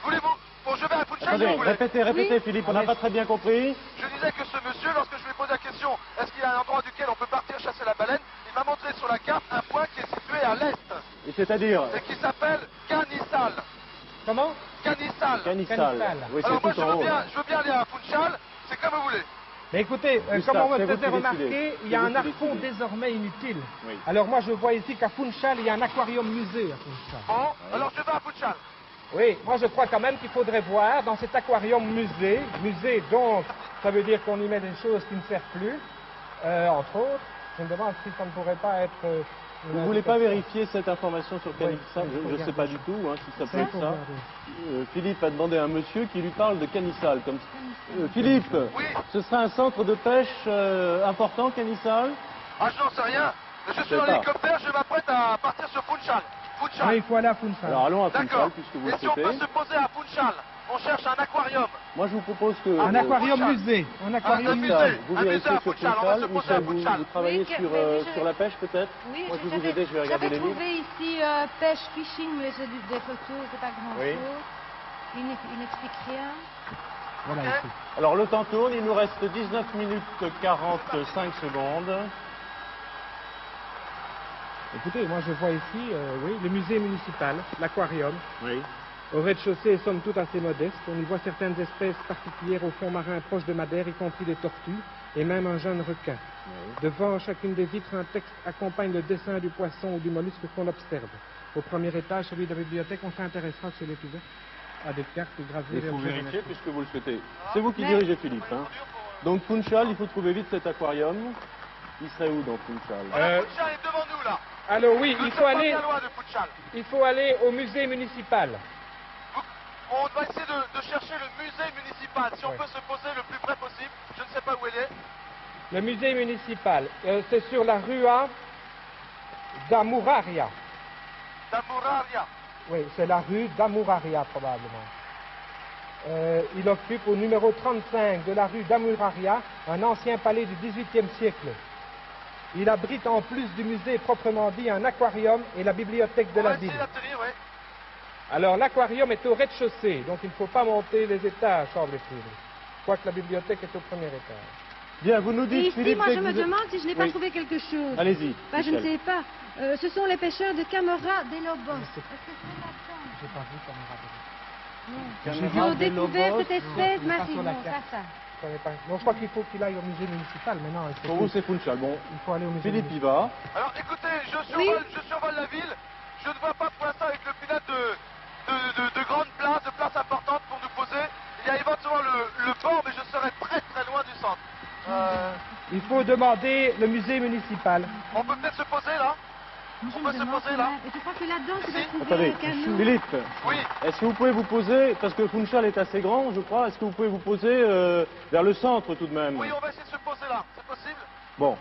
Voulez-vous... Bon, je vais à Funchal, si Attendez, vous voulez. répétez, Philippe, on n'a pas très bien compris. Je disais que ce monsieur, lorsque je lui ai posé la question, est-ce qu'il y a un endroit duquel on peut partir chasser la baleine, il m'a montré sur la carte un point qui est situé à l'est Et c'est-à-dire et qui s'appelle Canissal. Comment? Canissal. Canissal. Canissal. Oui, Alors moi, c'est tout en haut. je veux bien aller à Funchal, c'est comme vous voulez. Mais écoutez, Gustave, comme on me c'est vous faisait qui remarquer, décidez. il y a C'est un vous qui arpon décidez. désormais inutile. Oui. Alors moi je vois ici qu'à Funchal, il y a un aquarium musée à Funchal. Bon, alors je vais à Funchal. Oui, moi je crois quand même qu'il faudrait voir dans cet aquarium musée donc, ça veut dire qu'on y met des choses qui ne servent plus, entre autres. Je me demande si ça ne pourrait pas être... Vous ne voulez pas vérifier cette information sur Canissal? Oui, Je ne sais pas du tout si ça peut être ça. regarder. Philippe a demandé à un monsieur qui lui parle de Canissal. Philippe, Oui. ce serait un centre de pêche important, Canissal? Ah, je n'en sais rien. Je suis sais en pas. hélicoptère, je m'apprête à partir sur Funchal. Ah, Funchal. il faut aller à Funchal. Alors allons à D'accord. Funchal, puisque vous le Et si on peut souhaitez. se poser à Funchal, on cherche un aquarium. Moi, je vous propose que... Un aquarium Funchal. musée. Un Un aquarium musée. musée. Vous Un vérifiez musée à sur Funchal, on va se Funchal. poser à Michel, Funchal. vous travaillez Oui, je- sur la pêche, peut-être? Oui, Moi, je vais vous aider, je vais regarder j'avais les livres. trouvé ici pêche, fishing, mais c'est des photos, c'est pas grand-chose. Oui. Il n'explique rien. Voilà Ok. ici. Alors, le temps tourne, il nous reste 19 minutes 45 secondes. Écoutez, moi je vois ici, oui, le musée municipal, l'aquarium. Oui. Au rez-de-chaussée, somme toute assez modeste. On y voit certaines espèces particulières au fond marin proche de Madère, y compris des tortues et même un jeune requin. Devant chacune des vitres, un texte accompagne le dessin du poisson ou du mollusque qu'on observe. Au premier étage, celui de la bibliothèque, on s'intéressera si elle est ouverte à des cartes gravées. Il faut objets vérifier géométriques. puisque vous le souhaitez. C'est vous qui Mais- dirigez, Philippe. Hein. Donc, Funchal, il faut trouver vite cet aquarium. Il serait où dans Funchal? Voilà, Funchal est devant nous là. Alors oui, Nous il ne faut sommes pas aller, bien loin de Funchal. il faut aller au musée municipal. On va essayer de chercher le musée municipal. Si on Oui. peut se poser le plus près possible. Je ne sais pas où elle est. Le musée municipal, c'est sur la Rua d'Amuraria. Damuraria. Oui, c'est la rue d'Amuraria probablement. Il occupe au numéro 35 de la rue d'Amuraria un ancien palais du XVIIIe siècle. Il abrite en plus du musée proprement dit un aquarium et la bibliothèque de On va la ville. essayer d'atterrir, oui. Alors l'aquarium est au rez-de-chaussée, donc il ne faut pas monter les étages, semble-t-il. Je crois que la bibliothèque est au premier étage. Bien, vous nous Et dites, ici, Philippe, moi, dès je que me vous êtes- demande si je n'ai pas Oui. trouvé quelque chose. Allez-y. Bah, je ne Michel. sais pas. Ce sont les pêcheurs de Camora des Lobos. Est-ce que c'est là-dedans? J'ai pas vu Camaraderie. Ils Camera ont des découvert Lobos. cette espèce, Non, pas Marie. sur la Non, carte. pas ça. Je connais pas. Donc je crois qu'il faut qu'il aille au musée municipal maintenant. Pour vous, c'est Funchal. Bon, Il faut aller au musée Philippe y municipal. va. Alors écoutez, Oui. je survole la ville. Je ne vois pas pour l'instant avec le pilote de grandes places, de places importantes pour nous poser. Il y a éventuellement le port, mais je serai très très loin du centre. Il faut demander le musée municipal. On peut peut-être se poser là? Moi, je On me peut se demande poser là? Et je crois que là-dedans, tu vas trouver Attendez, un canot. Philippe, Oui. est-ce que vous pouvez vous poser, parce que Funchal est assez grand, je crois, est-ce que vous pouvez vous poser vers le centre tout de même? Oui, on va essayer de se poser là. C'est possible? Bon.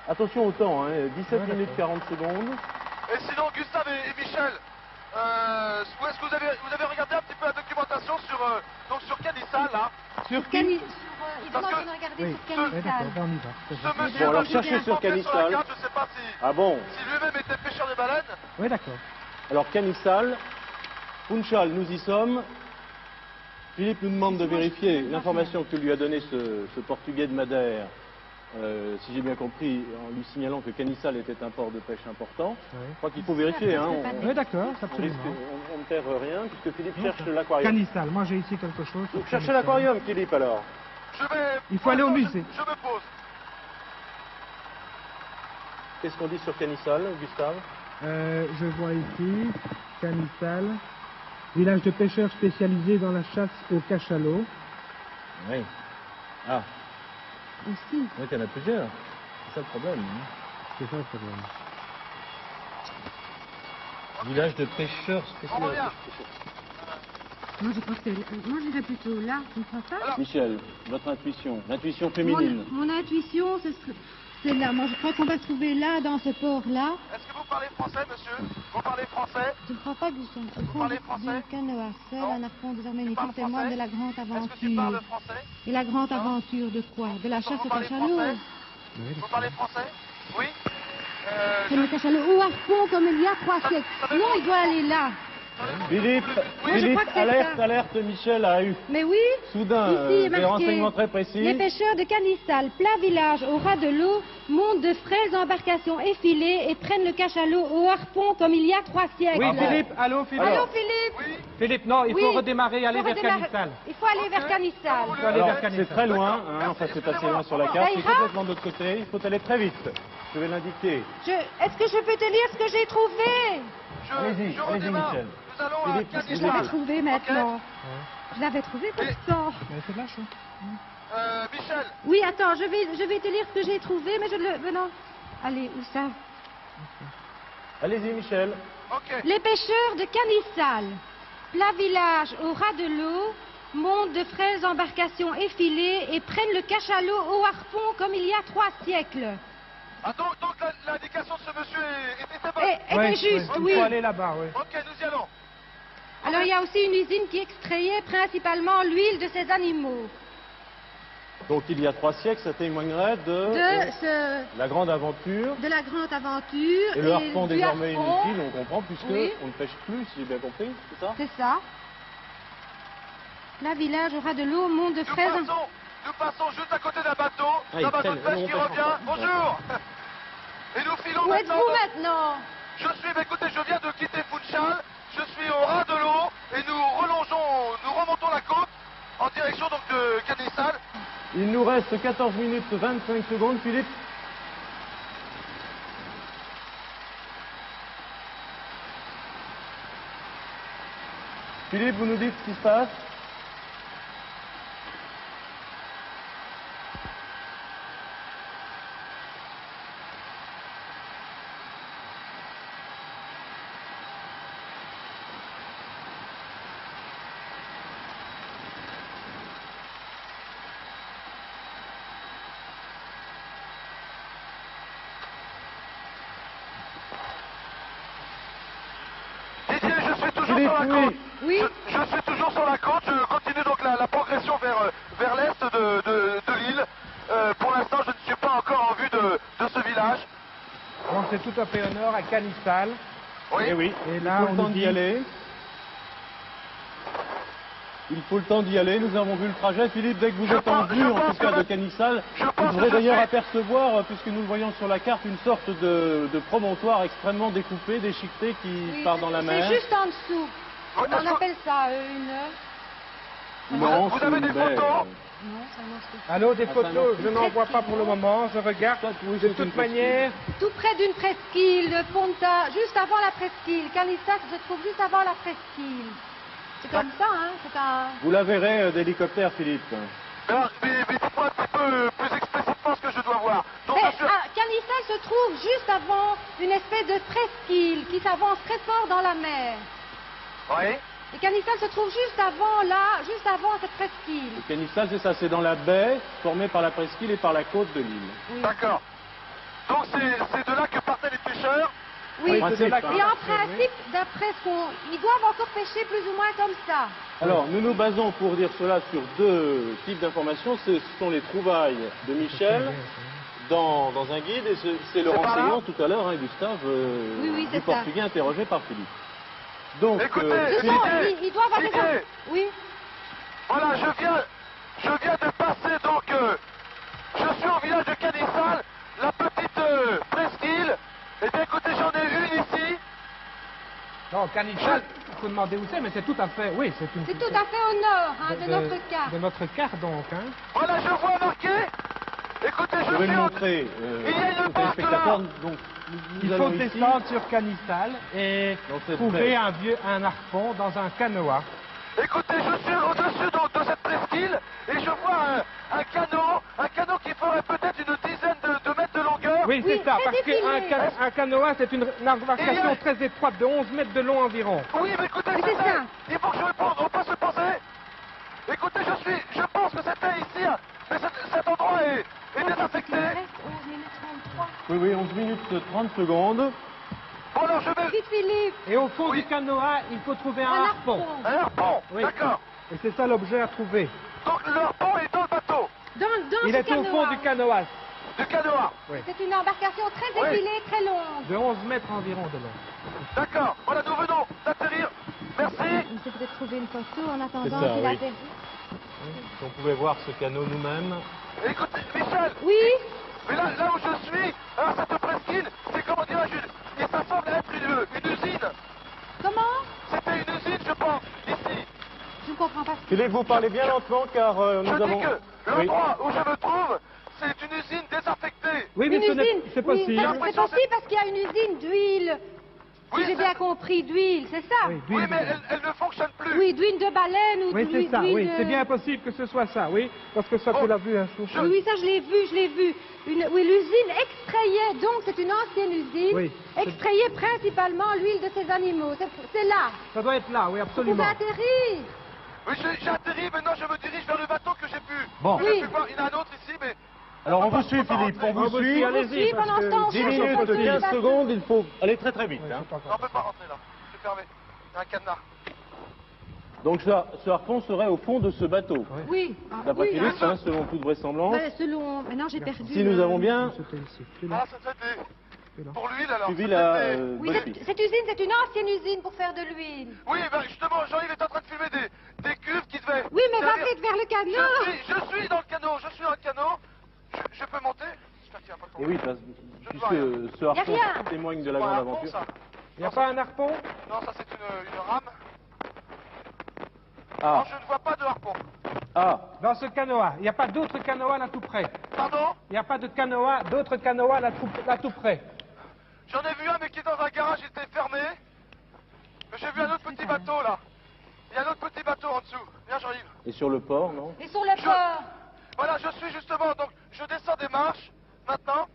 Attention au temps, hein, 17 minutes 40 secondes. Et sinon, Gustave et Michel, où est-ce que vous avez regardé un petit peu la documentation sur Canissal, là? Sur qui? Il Parce demande que- de regarder Oui. sur Oui, d'accord, Canissal. on y va. Ce monsieur, Bon, alors qui cherchez est sur montré Canissal. la carte, je ne sais pas Ah bon? si lui-même était pêcheur de baleines. Oui, d'accord. Alors Canissal, Funchal, nous y sommes. Philippe nous demande de vérifier l'information que lui a donnée ce Portugais de Madère, si j'ai bien compris, en lui signalant que Canissal était un port de pêche important. Oui. Je crois qu'il faut vérifier, hein, Oui, d'accord, on absolument. ne perd rien, puisque Philippe cherche l'aquarium. Canissal, moi j'ai ici quelque chose. Vous sur cherchez Canissal. l'aquarium, Philippe, alors? Il faut aller au musée. Je me pose. Qu'est-ce qu'on dit sur Canissal, Gustave? Je vois ici, Canissal, village de pêcheurs spécialisé dans la chasse au cachalot. Oui. Ah, Aussi. oui, il y en a plusieurs. C'est ça le problème. hein. C'est ça le problème. Village de pêcheurs On revient. Moi, je crois que moi, j'irais plutôt là, tu ne crois pas? Michel, votre intuition, l'intuition féminine. Mon intuition, c'est là. Moi, je crois qu'on va se trouver là, dans ce port-là. Est-ce que vous parlez français, monsieur? Vous parlez français? Je ne crois pas que nous sommes au fond parlez du français? canoë seul, Non. un harpon désormais Tu inutile, parles témoin français? de la grande Est-ce que tu parles aventure. français? Et la grande Non. aventure de quoi? De la chasse Vous au parlez cachalot. français? Vous parlez français? Oui. C'est le cachalot au harpon comme il y a 3 siècles. Non, il doit aller là. Philippe, Oui, je crois que c'est alerte, ça. alerte, Michel a eu Mais oui, soudain ici est des marqué renseignements très précis. les pêcheurs de Canissal, plat village, au ras de l'eau, montent de fraises embarcations effilées et prennent le cachalot au harpon comme il y a 3 siècles. Oui, Philippe, allô Philippe. Allô Philippe? Oui. Philippe, non, il faut Oui. redémarrer, aller Il faut vers redémarrer. Canissal. Il faut aller vers Canissal. Il faut aller Alors, vers Canissal. c'est très loin, hein, enfin c'est assez loin sur la carte, Ça c'est ira complètement de l'autre côté, il faut aller très vite. Je vais l'indiquer. Est-ce que je peux te lire ce que j'ai trouvé? Allez-y, Je allez-y, redémarre. Michel. Nous allons à Philippe, Je Canissal. l'avais trouvé maintenant. Je l'avais trouvé pourtant. Mais c'est de la chou. Michel, Oui, attends, je vais te lire ce que j'ai trouvé, mais je le... Non. Allez, où ça? Allez-y, Michel. ok. Les pêcheurs de Canissal, plat village au ras de l'eau, montent de fraises embarcations effilées et prennent le cachalot au harpon comme il y a 3 siècles. Ah, donc l'indication de ce monsieur était bonne. Était juste, Il oui. faut aller là-bas, oui. Ok, nous y allons. Alors il y a aussi une usine qui extrayait principalement l'huile de ces animaux. Donc il y a 3 siècles, ça témoignerait la grande aventure. De la grande aventure. Et le harpon du désormais harpon. inutile, on comprend, puisque Oui. on ne pêche plus, si j'ai bien compris, c'est ça? C'est ça. Là, village au ras de l'eau, monte de fraises. Nous passons juste à côté d'un bateau Ah, il de traîne, pêche on qui pêche revient. encore. Bonjour. Et nous filons Où maintenant. êtes-vous maintenant? Écoutez, je viens de quitter Funchal. Je suis au ras de l'eau et nous remontons la côte en direction donc de Canissal. Il nous reste 14 minutes 25 secondes, Philippe. Philippe, vous nous dites ce qui se passe? Didier, je suis toujours Philippe, sur la oui. côte. Oui. Je suis toujours sur la côte. Je continue donc la progression vers l'est de l'île. Pour l'instant, je ne suis pas encore en vue de ce village. Donc c'est tout à fait au nord, à Canissal. Oui. Eh oui, Et il là, faut on le temps nous d'y dit- aller. Il faut le temps d'y aller, nous avons vu le trajet. Philippe, dès que vous Je êtes en pense- vue, je en pense tout cas que- de Canissal, je vous pense que devrez je d'ailleurs suis- apercevoir, puisque nous le voyons sur la carte, une sorte de promontoire extrêmement découpé, déchiqueté qui Oui, part dans la mer. C'est juste en dessous. Oui, On est-ce que- appelle ça une... Non, Vous c'est avez une des baie. photos? Non, ça non, c'est... Allô, des Ah, photos, ça, non. je n'en vois pas pour le moment, je regarde. Oui, De c'est une toute manière, Tout près d'une presqu'île de Ponta, juste avant la presqu'île. Canissal se trouve juste avant la presqu'île. C'est comme ça, hein. C'est un... Vous la verrez d'hélicoptère, Philippe. Alors, mais dites-moi un petit peu plus explicitement ce que je dois voir. Donc, Mais, je suis- Canissal se trouve juste avant une espèce de presqu'île qui s'avance très fort dans la mer. Oui. Et Canissal se trouve juste avant, là, juste avant cette presqu'île. Le Canissal, c'est ça, c'est dans la baie formée par la presqu'île et par la côte de l'île. Oui. D'accord. Donc, c'est de là que partaient les pêcheurs. Oui. En principe, Et hein. en principe, d'après ce qu'on... Ils doivent encore pêcher plus ou moins comme ça. Alors, nous nous basons pour dire cela sur deux types d'informations. Ce sont les trouvailles de Michel dans un guide, et c'est le C'est par là renseignement tout à l'heure, hein, Gustave, Oui, oui, du c'est ça. portugais interrogé par Philippe. Donc, Écoutez, Ce Philippe, sont- ils doivent avoir des... Didier. Oui. Voilà, je viens de passer donc, je suis au village de Canissal, la petite presqu'île. Eh bien écoutez, j'en ai une ici. Non, Canissal, il faut demander où c'est, mais c'est tout à fait, oui, c'est une... C'est tout à fait au nord hein, de notre carte. De notre carte, donc, hein. Voilà, je vois marqué. Écoutez, je vais suis le au... montrer Il y a une aux barque téléspectateurs. là. Donc, Il nous faut allons ici. descendre sur Canissal et Dans cette trouver baie. un harpon dans un canoë. Écoutez, je suis au-dessus donc de cette presqu'île et je vois un canot qui ferait peut-être une dizaine de mètres de longueur. Oui, Oui, c'est ça, très parce défilé. qu'un canoë, c'est une embarcation Et il y très étroite, de 11 mètres de long environ. Oui, mais écoutez, Mais c'est ça. il faut que je réponde, on peut se poser. Écoutez, je pense que c'était ici, hein, mais cet endroit est désaffecté. Il reste 11 minutes 33. Oui, oui, 11 minutes 30 secondes. Bon, alors je vais... Vite, Philippe. Et au fond Oui. du canoë, il faut trouver un harpon. Un harpon, Oui. d'accord. Et c'est ça l'objet à trouver. Donc le harpon est dans le bateau, Dans Il ce est au fond canoë. du canoë, du canoë. C'est une embarcation très Oui. effilée, très longue. de 11 mètres environ de long. D'accord, voilà, nous venons d'atterrir. Merci. On peut peut-être trouver une photo en attendant C'est ça, qu'il oui. atterrisse. Si on pouvait voir ce canot nous-mêmes. Écoutez, Michel, Oui. mais là où je suis, alors cette presqu'île, c'est comment dirais-je, et ça semble être une usine. Comment? C'était une usine, je pense, ici. Je ne comprends pas. Philippe, vous parlez bien lentement car nous Je avons... dis que Oui. l'endroit où je me trouve, c'est une usine désaffectée. Oui, mais Une ce n'est- usine. c'est Oui, possible. ça, c'est possible parce qu'il y a une usine d'huile. Oui, Si j'ai c'est- bien compris, d'huile, c'est ça? Oui, Oui, d'huile. mais elle ne fonctionne plus. Oui, d'huile de baleine ou Oui, d'huile c'est ça, oui, de- c'est bien possible que ce soit ça, oui, parce que ça, Oh, tu l'as vu un jour. Oui, oui, ça je l'ai vu. Oui, l'usine extrayait, donc c'est une ancienne usine, Oui. extrayait principalement l'huile de ces animaux. C'est là. Ça doit être là, oui, Vous pouvez absolument. atterrir. Oui, j'ai atterri, maintenant je me dirige vers le bateau que j'ai pu. Bon. Que j'ai Oui. pu voir. Il y en a un autre ici, mais... Alors on vous Je suit, peux pas Philippe, on rentrer. vous On vous suit. suit, On vous allez-y, suit parce pendant ce que- temps. 10 cherche minutes, au fond du 15 bateau. secondes, il faut aller très très vite. Oui, hein. c'est pas Non, on grave. peut pas rentrer là. C'est fermé. Il y a un cadenas. Donc ce harpon serait au fond de ce bateau. Oui. D'après oui, Philippe, hein, selon toute vraisemblance. selon... Maintenant j'ai perdu. Si nous avons bien C'était ici. Tu l'as. Ah, ça devait être pour l'huile alors. suivi ça la devait être- Oui, bonne cette, piste. cette usine, c'est une ancienne usine pour faire de l'huile. Oui, ben justement, Jean-Yves est en train de filmer des cuves qui devaient... Oui, mais va servir- vite vers le canot. Je suis dans le canot, je suis dans le canot. Je peux monter? J'espère qu'il n'y a pas de Et oui, problème. parce- ne vois puisque ce harpon rien. témoigne de la Pas grande un pont, aventure. ça. Il n'y a pas un harpon? Non, ça c'est une rame. Ah, Non, je ne vois pas de harpon. ah, Dans ce canoë, il n'y a pas d'autres canoës là tout près. Pardon? Il n'y a pas de canoë, d'autres canoës là tout près. J'en ai vu un mais qui est dans un garage, il était fermé. Mais j'ai vu un autre petit bateau là. Il y a un autre petit bateau en dessous. Viens Jean-Yves. et sur le port, non? Et sur le port. Voilà, je suis justement, donc je descends des marches maintenant.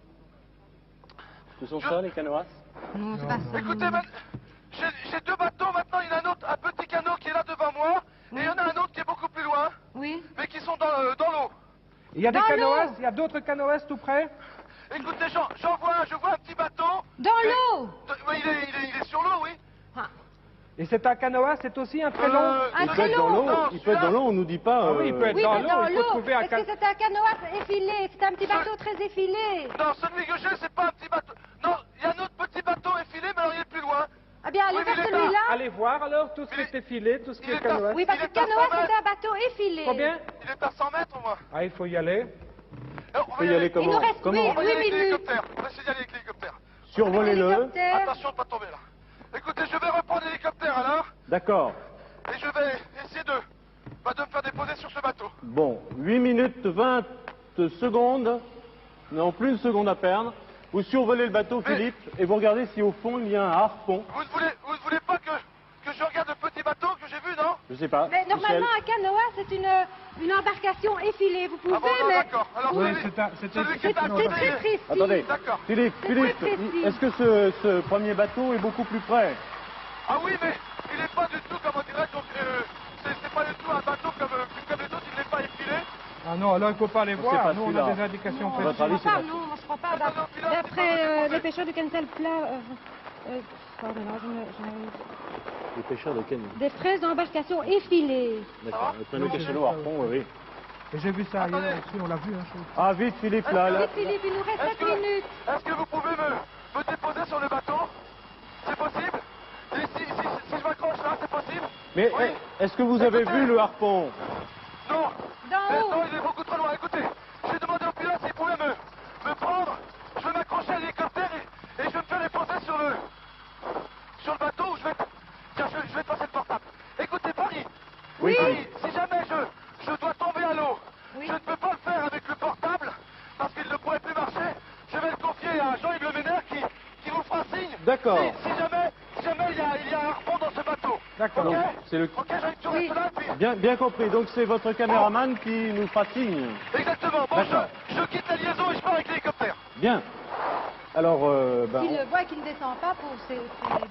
Ce sont ça les canoas? Non, c'est pas ça. Écoutez, j'ai deux bateaux maintenant, il y en a un autre, un petit canot qui est là devant moi, et il y en a un autre qui est beaucoup plus loin, Oui. mais qui sont dans l'eau. Il y a des Dans canoës, l'eau. il y a d'autres canoës tout près? Écoutez, j'en vois un, je vois un petit bateau. Dans l'eau. Oui, il est sur l'eau, oui. Et c'est un canoë, c'est aussi un très long? Un Il peut très être dans long. l'eau, Non, il peut être dans l'eau, on nous dit pas. Ah oui, il peut être Oui, dans mais l'eau, dans il faut l'eau. trouver un Parce que canoë. c'est un canoë effilé. C'est un petit bateau très effilé. Non, celui que j'ai, c'est pas un petit bateau. Non, il y a un autre petit bateau effilé, mais alors il est plus loin. Ah bien, allez Oui, mais vers il est là. celui-là. Allez voir alors tout ce qui est effilé, tout ce qui Il est est à- canoë. Oui, parce Il que est à le canoë, 100 c'est un bateau effilé. Combien? Il est à 100 mètres, moi. Ah, il faut y aller. Alors, On peut y aller Il comment? nous reste Comment? On va y aller 8 avec minutes. l'hélicoptère. On va essayer d'y aller avec l'hélicoptère. Survolez-le. Hélicoptère. Attention de pas tomber là. Écoutez, je vais reprendre l'hélicoptère alors, D'accord. et je vais essayer de me faire déposer sur ce bateau. Bon, 8 minutes 20 secondes. Non, plus une seconde à perdre. Vous survolez le bateau, Mais- Philippe, et vous regardez si au fond il y a un harpon. Vous ne voulez pas que je regarde le petit bateau que j'ai vu, non? Je sais pas. Mais Michel. normalement, un canoa, c'est une embarcation effilée. Vous pouvez, Ah bon, non, mais d'accord. Alors, Oui, celui c'est qui est à c'est côté. très précis. Attendez, D'accord. Philippe, C'est très précis. est-ce que ce premier bateau est beaucoup plus près? Ah oui, mais il n'est pas du tout, comment dirais-je, donc c'est pas du tout un bateau comme les autres, il n'est pas effilé. Ah non, là, il ne faut pas les c'est voir. pas Nous, on celui-là. a des indications Non, À votre je avis, crois pas, c'est pas- non, moi je crois pas. Ah, non, puis là, c'est pas D'après le les pêcheurs du Cancel plat, pardon, Les pêcheurs de Kenny. des fraises d'embarcation effilées. D'accord. Le panneau cachalot harpon, oui. Et j'ai vu ça Attendez. hier aussi, on l'a vu. Hein, Ah, vite, Philippe, là. Oui, Philippe, il nous reste 7 minutes. Est-ce que vous pouvez me déposer sur le bateau? C'est possible? Et si je m'accroche là, c'est possible? Mais Oui. est-ce que vous avez vu le harpon? Non. D'en haut. Non, il est beaucoup trop loin. Écoutez, j'ai demandé au pilote s'il pouvait me prendre. Je vais m'accrocher à l'hélicoptère et je vais me faire déposer sur le bateau où tiens, je vais te passer le portable. Écoutez, Paris. Oui. Paris, si jamais je dois tomber à l'eau, Oui. je ne peux pas le faire avec le portable parce qu'il ne pourrait plus marcher. Je vais le confier à Jean-Yves Le Ménère qui vous fera signe. D'accord. Si jamais il y a un harpon dans ce bateau. D'accord. Ok, C'est le- ok, Jean-Yves, tu restes là et puis... Bien compris. Donc c'est votre caméraman qui nous fera signe. Exactement. Bon, D'accord. je quitte la liaison et je pars avec l'hélicoptère. Bien. Alors, S'il le voit qu'il ne descend pas pour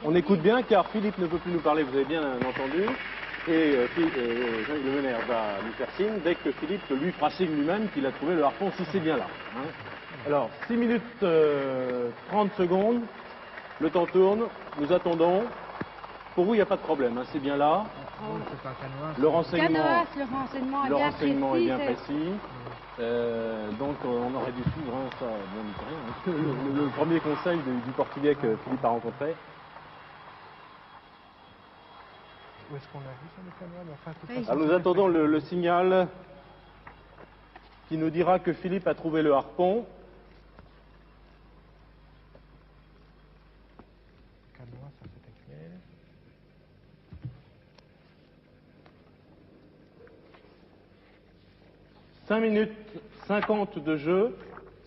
on écoute bien car Philippe ne peut plus nous parler, vous avez bien entendu. Et Jean-Yves Le Ménère va nous faire signe dès que Philippe lui fera signe lui-même qu'il a trouvé le harpon, si c'est bien là. Hein. Alors, 6 minutes 30 secondes, le temps tourne, nous attendons. Pour vous, il n'y a pas de problème, hein, c'est bien là. Oui, c'est un canoë. Le renseignement, le renseignement est bien précis. précis. Donc on aurait dû suivre hein, ça, bon, on n'y peut rien, hein. Le premier conseil du Portugais que Philippe a rencontré. Où est-ce qu'on a vu ça, le canoë? Mais enfin, de toute Oui. façon, Alors nous attendons le signal qui nous dira que Philippe a trouvé le harpon. le canoë, ça c'était clair. 5 minutes 50 de jeu,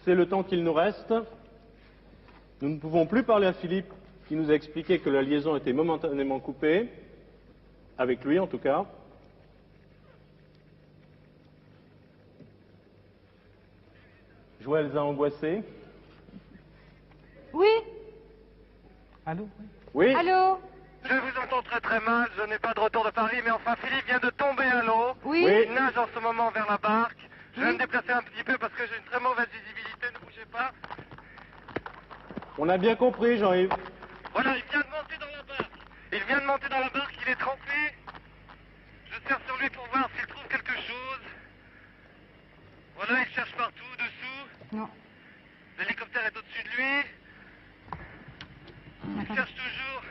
c'est le temps qu'il nous reste. Nous ne pouvons plus parler à Philippe qui nous a expliqué que la liaison était momentanément coupée, avec lui en tout cas. Joël a angoissé. Oui, Allô? Oui. Oui. allô? Je vous entends très très mal, je n'ai pas de retour de Paris, mais enfin Philippe vient de tomber à l'eau. Oui. Oui. Il nage en ce moment vers la barque. Je vais me déplacer un petit peu parce que j'ai une très mauvaise visibilité, ne bougez pas. On a bien compris, Jean-Yves. Voilà, il vient de monter dans la barque. Il vient de monter dans la barque, il est trempé. Je serre sur lui pour voir s'il trouve quelque chose. Voilà, il cherche partout, dessous. Non. L'hélicoptère est au-dessus de lui. Il cherche toujours.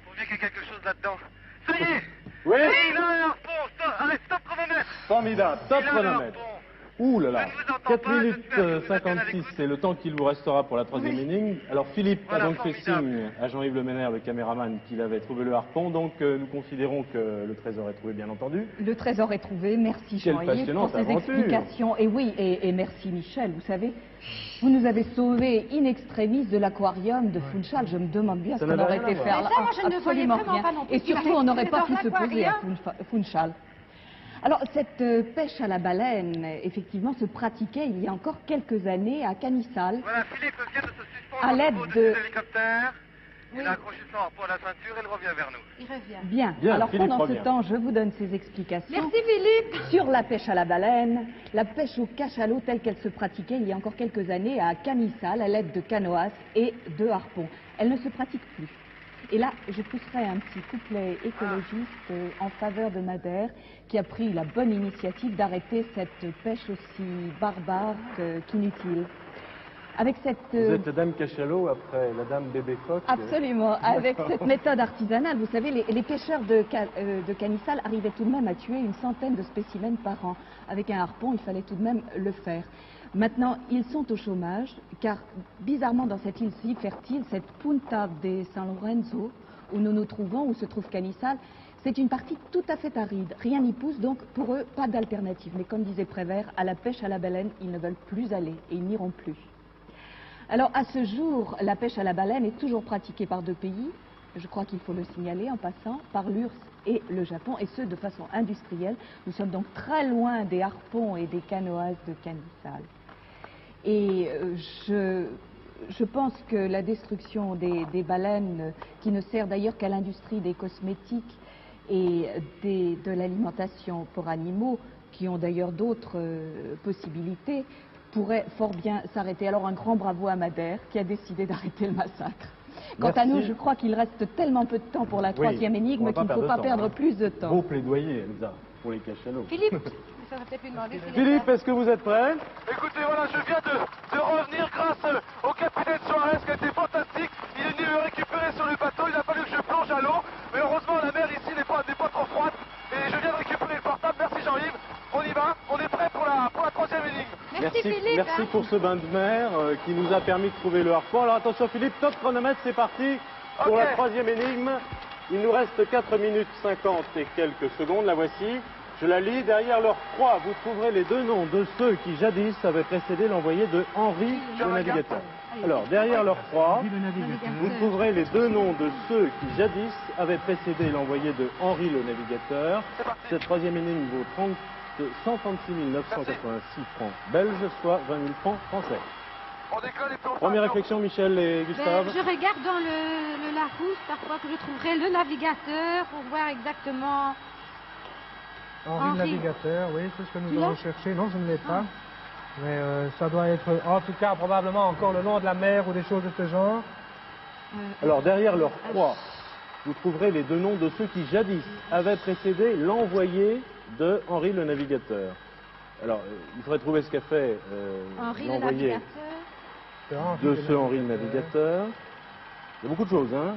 Pour bien qu'il y ait quelque chose là-dedans. Ça y est! Oui. Il a un harpon! Stop! Allez, stop chronomètre! Formidable, top Il a un chronomètre. harpon. Ouh là là, Je ne vous entends 4 pas, minutes j'espère que vous êtes bien à 56, l'écoute. c'est le temps qu'il vous restera pour la troisième énigme. Alors Philippe Voilà, a donc fait formidable. signe à Jean-Yves Le Ménère, le caméraman, qu'il avait trouvé le harpon, donc nous considérons que le trésor est trouvé bien entendu. Le trésor est trouvé. Merci Quelle Jean-Yves passionnante pour ces aventure. explications. Et oui, et merci Michel. Vous savez, vous nous avez sauvés in extremis de l'aquarium de Funchal. Je me demande bien Ça ce qu'on n'avait aurait rien été à faire voir. là. Mais ça, moi, je ne voyais Absolument vraiment rien. pas non plus Et qu'il surtout, avait on n'aurait été pas dans pu se poser à l'aquarium. Funchal. Alors, cette pêche à la baleine, effectivement, se pratiquait il y a encore quelques années à Canissal. Voilà, Philippe vient de se suspendre À au l'aide niveau de- de l'hélicoptère. Oui. Il a accroché son harpon à la ceinture et il revient vers nous. Il revient. Bien. Bien, Alors, Philippe pendant ce revient. temps, je vous donne ces explications. Merci Philippe. Sur la pêche à la baleine, la pêche au cachalot telle qu'elle se pratiquait il y a encore quelques années à Canissal à l'aide de canoas et de harpons. Elle ne se pratique plus. Et là, je pousserai un petit couplet écologiste en faveur de Madère qui a pris la bonne initiative d'arrêter cette pêche aussi barbare qu'inutile. Avec cette... Vous êtes la dame cachalot après la dame bébé phoque. Absolument. Avec cette méthode artisanale, vous savez, les pêcheurs de Canissal arrivaient tout de même à tuer une centaine de spécimens par an. Avec un harpon, il fallait tout de même le faire. Maintenant, ils sont au chômage, car bizarrement dans cette île si fertile, cette Punta de San Lorenzo, où nous nous trouvons, où se trouve Canissal, c'est une partie tout à fait aride. Rien n'y pousse, donc pour eux, pas d'alternative. Mais comme disait Prévert, à la pêche à la baleine, ils ne veulent plus aller et ils n'iront plus. Alors, à ce jour, la pêche à la baleine est toujours pratiquée par deux pays, je crois qu'il faut le signaler en passant, par l'URSS et le Japon, et ce de façon industrielle. Nous sommes donc très loin des harpons et des canoës de Canissal. Et je pense que la destruction des baleines, qui ne sert d'ailleurs qu'à l'industrie des cosmétiques et de l'alimentation pour animaux, qui ont d'ailleurs d'autres possibilités, pourrait fort bien s'arrêter. Alors un grand bravo à Madère qui a décidé d'arrêter le massacre. Quant à nous, je crois qu'il reste tellement peu de temps pour la troisième énigme qu'il ne faut pas perdre plus de temps. Beau plaidoyer, Elsa, pour les cachalots. Philippe, ça va peut-être lui demander s'il est Philippe, prêt. est-ce que vous êtes prêt? Écoutez, voilà, je viens de revenir grâce au capitaine Suarez qui a été fantastique. Il est venu me récupérer sur le bateau, il a fallu que je plonge à l'eau. Mais heureusement, la mer ici n'est pas trop froide. Et je viens de récupérer le portable. Merci Jean-Yves. On y va, on est prêt pour la troisième énigme. Merci Philippe. Merci pour ce bain de mer qui nous a permis de trouver le harpon. Alors attention Philippe, top chronomètre, c'est parti pour Ok. la troisième énigme. Il nous reste 4 minutes 50 et quelques secondes, la voici. Je la lis, derrière leur croix, vous trouverez les deux noms de ceux qui jadis avaient précédé l'envoyé de Henri le navigateur. Alors, derrière leur croix, vous trouverez les deux noms de ceux qui jadis avaient précédé l'envoyé de Henri le navigateur. Cette troisième énigme vaut 136 986 francs belges, soit 20 000 francs français. On décolle et puis on Première part. réflexion, Michel et Gustave. Je regarde dans le Larousse parfois que je trouverai le navigateur pour voir exactement. Henri le Henri. navigateur, oui, c'est ce que Tu nous l'as allons chercher. Non, je ne l'ai pas. Mais ça doit être, en tout cas, probablement encore le nom de la mer ou des choses de ce genre. Alors, derrière leur croix, vous trouverez les deux noms de ceux qui jadis avaient précédé l'envoyé de Henri le navigateur. Alors, il faudrait trouver ce qu'a fait Henri le l'envoyé navigateur. de ce Henri le navigateur. Il y a beaucoup de choses, hein.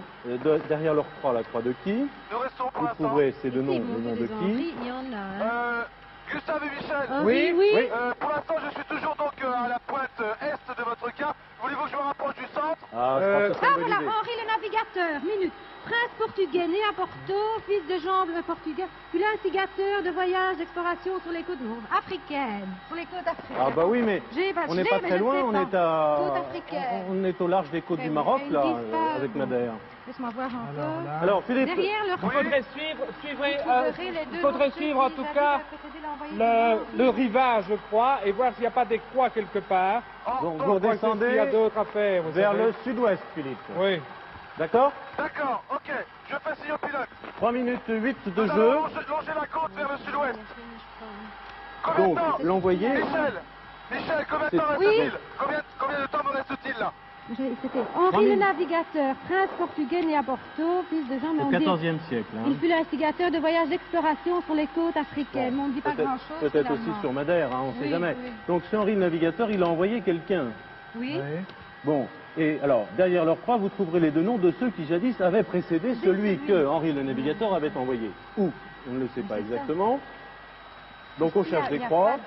Derrière leur croix, la croix de qui? Nous restons pour Vous l'instant. trouverez ces deux noms, Ici, le bon, nom de des Henri, qui? il y en a. Hein. Gustave et Michel. Henri, oui. Pour l'instant, je suis toujours donc à la pointe est de votre cap. Voulez-vous que je me rapproche du centre? Ah, je pense que c'est Ah une bonne voilà, idée. Henri le navigateur, minute. Prince portugais, né à Porto, fils de Jean le portugais, fut l'instigateur de voyages d'exploration sur les côtes africaines. Sur les côtes africaines. Ah bah oui, mais on n'est pas très loin, Côtes africaines. on est au large des côtes Eh du oui, Maroc, ils là, disent pas, avec bon. Madère. Laisse-moi voir encore. Alors, Philippe, Derrière leur Il faudrait suivre, il il faudrait suivre en tout cas le rivage, je crois, et voir s'il n'y a pas des croix quelque part. donc Je vous crois que c'est ce qu'il y a redescendez d'autre à faire. vous vers savez. le sud-ouest, Philippe. Oui. D'accord? D'accord, ok. Je fais signe au pilote. 3 minutes 8 de Nous jeu. allons longer la côte vers le sud-ouest. Combien Donc, de temps? l'envoyé, Michel, combien de C'est- temps reste-t-il? Combien de temps me reste-t-il là? C'était Henri le navigateur, prince portugais né à Porto, fils de Jean, mais au on dit... 14e siècle. hein. Il fut l'instigateur de voyages d'exploration sur les côtes africaines. Mais on ne dit pas Peut-être grand-chose. peut-être aussi finalement. sur Madère, hein, on ne sait Oui, jamais. oui. Donc, ce Henri le navigateur, il a envoyé quelqu'un. Oui. Bon, et alors, derrière leur croix, vous trouverez les deux noms de ceux qui jadis avaient précédé celui que Henri le navigateur avait envoyé. Où? On ne le sait pas C'est ça. exactement. Donc, on cherche Il y des a croix. pas de-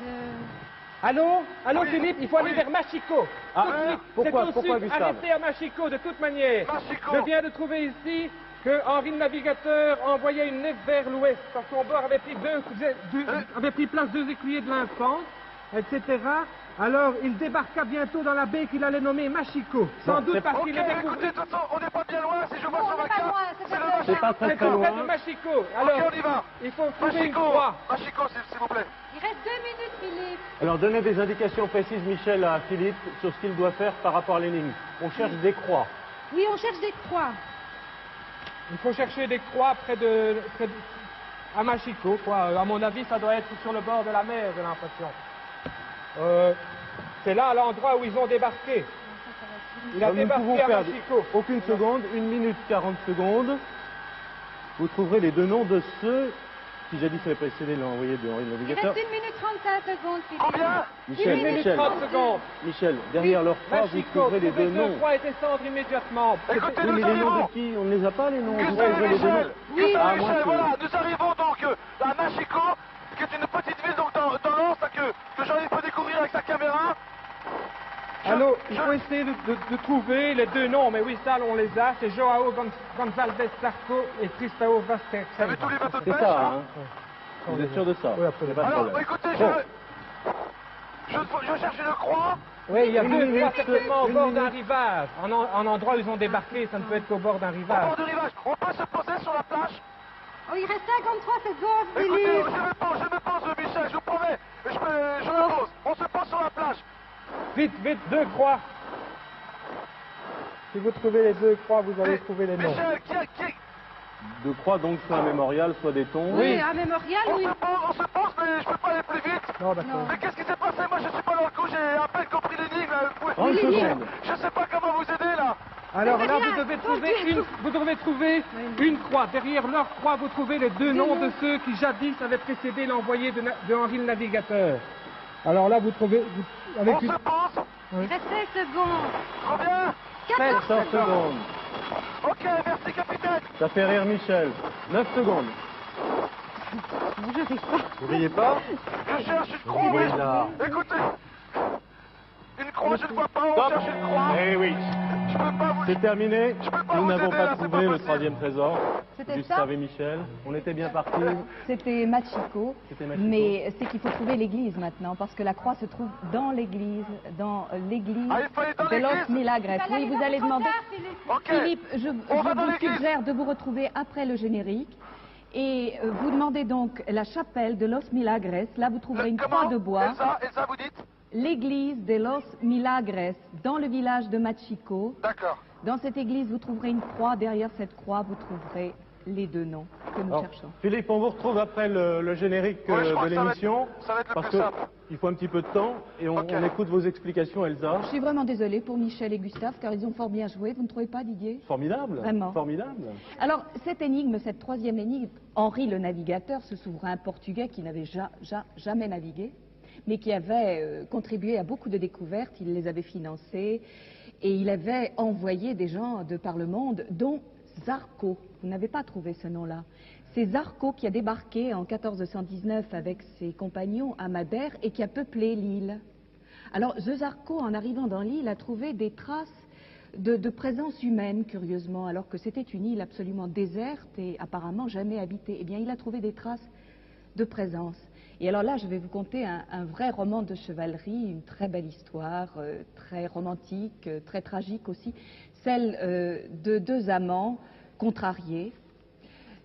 Allô Philippe, il faut aller Oui. vers Machico. Ah, Tout de suite. pourquoi- C'est au pourquoi, sud. Gustave? Arrêtez à Machico de toute manière. Machico. Je viens de trouver ici que Henri le navigateur envoyait une nef vers l'ouest. À son bord avait pris place deux écuyers de l'Infant, etc. Alors il débarqua bientôt dans la baie qu'il allait nommer Machico. Sans doute parce Ok, qu'il avait écoutez, découvert. de toute façon, on n'est pas bien loin. Si je vois Non, sur on ma n'est pas carte, loin, c'est c'est le pas C'est pas très C'est très en fait loin. de Machico. Ok, Alors on y va. il faut trouver une Machico, croix. Machico, s'il vous plaît. Il reste 2 minutes, Philippe. Alors, donnez des indications précises, Michel, à Philippe, sur ce qu'il doit faire par rapport à l'énigme. On cherche des croix. Oui, on cherche des croix. Il faut chercher des croix à Machico, quoi. À mon avis, ça doit être sur le bord de la mer, j'ai l'impression. C'est là l'endroit où ils ont débarqué. Il a Alors, nous ne pouvons débarqué à perdre Machico. aucune seconde, 1 minute 40 secondes. Vous trouverez les deux noms de ceux qui jadis avaient précédé l'envoyé de Henri le Il navigateur. reste 1 minute 35 secondes, Philippe. Combien? Michel, 1 minute Michel, 30 secondes. Michel, derrière leur croix, vous Machico, trouverez les trouvez deux deux noms. croix et descendre immédiatement. Écoutez, Oui, mais nous les noms arrivons. de qui? On ne les a pas, les noms. Vous Gustave trouverez et les deux noms. Michel, Oui. Gustave Ah, et moi, Michel, c'est- voilà, nous arrivons donc à Machico, qui est une petite ville donc dans l'Anse, que Jean-Yves peut découvrir avec sa caméra. Alors, il faut essayer de trouver les deux noms, mais oui, ça, on les a. C'est Joao Gonçalves Sarco et Tristão Vasquez. Vous avez tous les bateaux de C'est pêche, ça, hein? hein? Vous êtes sûr de ça? Oui, absolument. Pas de Alors, problème. écoutez, Bon. je je cherche une croix. Oui, il y a deux croix certainement au bord d'un rivage. En endroit où ils ont débarqué, ça ne peut être qu'au bord d'un Au rivage. bord du rivage. On peut se poser sur la plage? Oh, il reste 53 secondes, Écoutez, Philippe. je me pose, Michel, je vous promets. Je me pose. On se pose sur la plage. Vite, vite, deux croix. Si vous trouvez les deux croix, vous allez trouver les noms. Michel, qui De croix donc soit un mémorial, soit des tombes. Oui, un mémorial, oui. on se pose, mais je peux pas aller plus vite. Non, d'accord. Mais qu'est-ce qui s'est passé? Moi, je suis pas dans le coup, j'ai à peine compris l'énigme. 30 secondes. Je sais pas comment vous aider, là. Alors Mais là, rien, vous devez trouver une croix. Derrière leur croix, vous trouvez les deux noms de ceux qui jadis avaient précédé l'envoyé de Henri le Navigateur. Alors là, vous trouvez... avec On une... se pose. Il reste 16 secondes. Combien? 14 secondes. Ok, merci, capitaine. Ça fait rire Michel. 9 secondes. Non, je ris pas. Vous riez pas? Je cherche une croix, Oui, mais... là. Écoutez. Une croix, je ne vois pas, on Stop. cherche une croix. Eh oui. Je peux pas vous... C'est terminé. Je peux pas Nous vous n'avons aider, pas là, c'est trouvé pas le possible. 3e trésor. C'était Gustave ça et Michel. On était bien partis. C'était Machiko, C'était Machiko. mais c'est qu'il faut trouver l'église maintenant, parce que la croix se trouve dans l'église Ah, il faut aller dans de Los l'église? Milagres. Oui, vous allez demander... Ok. Philippe, je On va dans vous l'église. suggère de vous retrouver après le générique. Et vous demandez donc la chapelle de Los Milagres. Là, vous trouverez une croix de bois. Elsa, vous dites? L'église de Los Milagres, dans le village de Machiko. D'accord. Dans cette église, vous trouverez une croix. Derrière cette croix, vous trouverez les deux noms que nous Alors, cherchons. Philippe, on vous retrouve après le générique Ouais, je crois de que ça va être- l'émission. ça va être le Parce plus que simple. il faut un petit peu de temps et on, Ok. on écoute vos explications, Elsa. Je suis vraiment désolée pour Michel et Gustave, car ils ont fort bien joué. Vous ne trouvez pas, Didier? Formidable. Vraiment. Formidable. Alors, cette énigme, cette troisième énigme, Henri le Navigateur, ce souverain portugais qui n'avait jamais navigué, mais qui avait contribué à beaucoup de découvertes, il les avait financées, et il avait envoyé des gens de par le monde, dont Zarco. Vous n'avez pas trouvé ce nom-là. C'est Zarco qui a débarqué en 1419 avec ses compagnons à Madère et qui a peuplé l'île. Alors, Zarco, en arrivant dans l'île, a trouvé des traces de présence humaine, curieusement, alors que c'était une île absolument déserte et apparemment jamais habitée. Eh bien, il a trouvé des traces de présence. Et alors là, je vais vous conter un vrai roman de chevalerie, une très belle histoire, très romantique, très tragique aussi, celle de deux amants contrariés.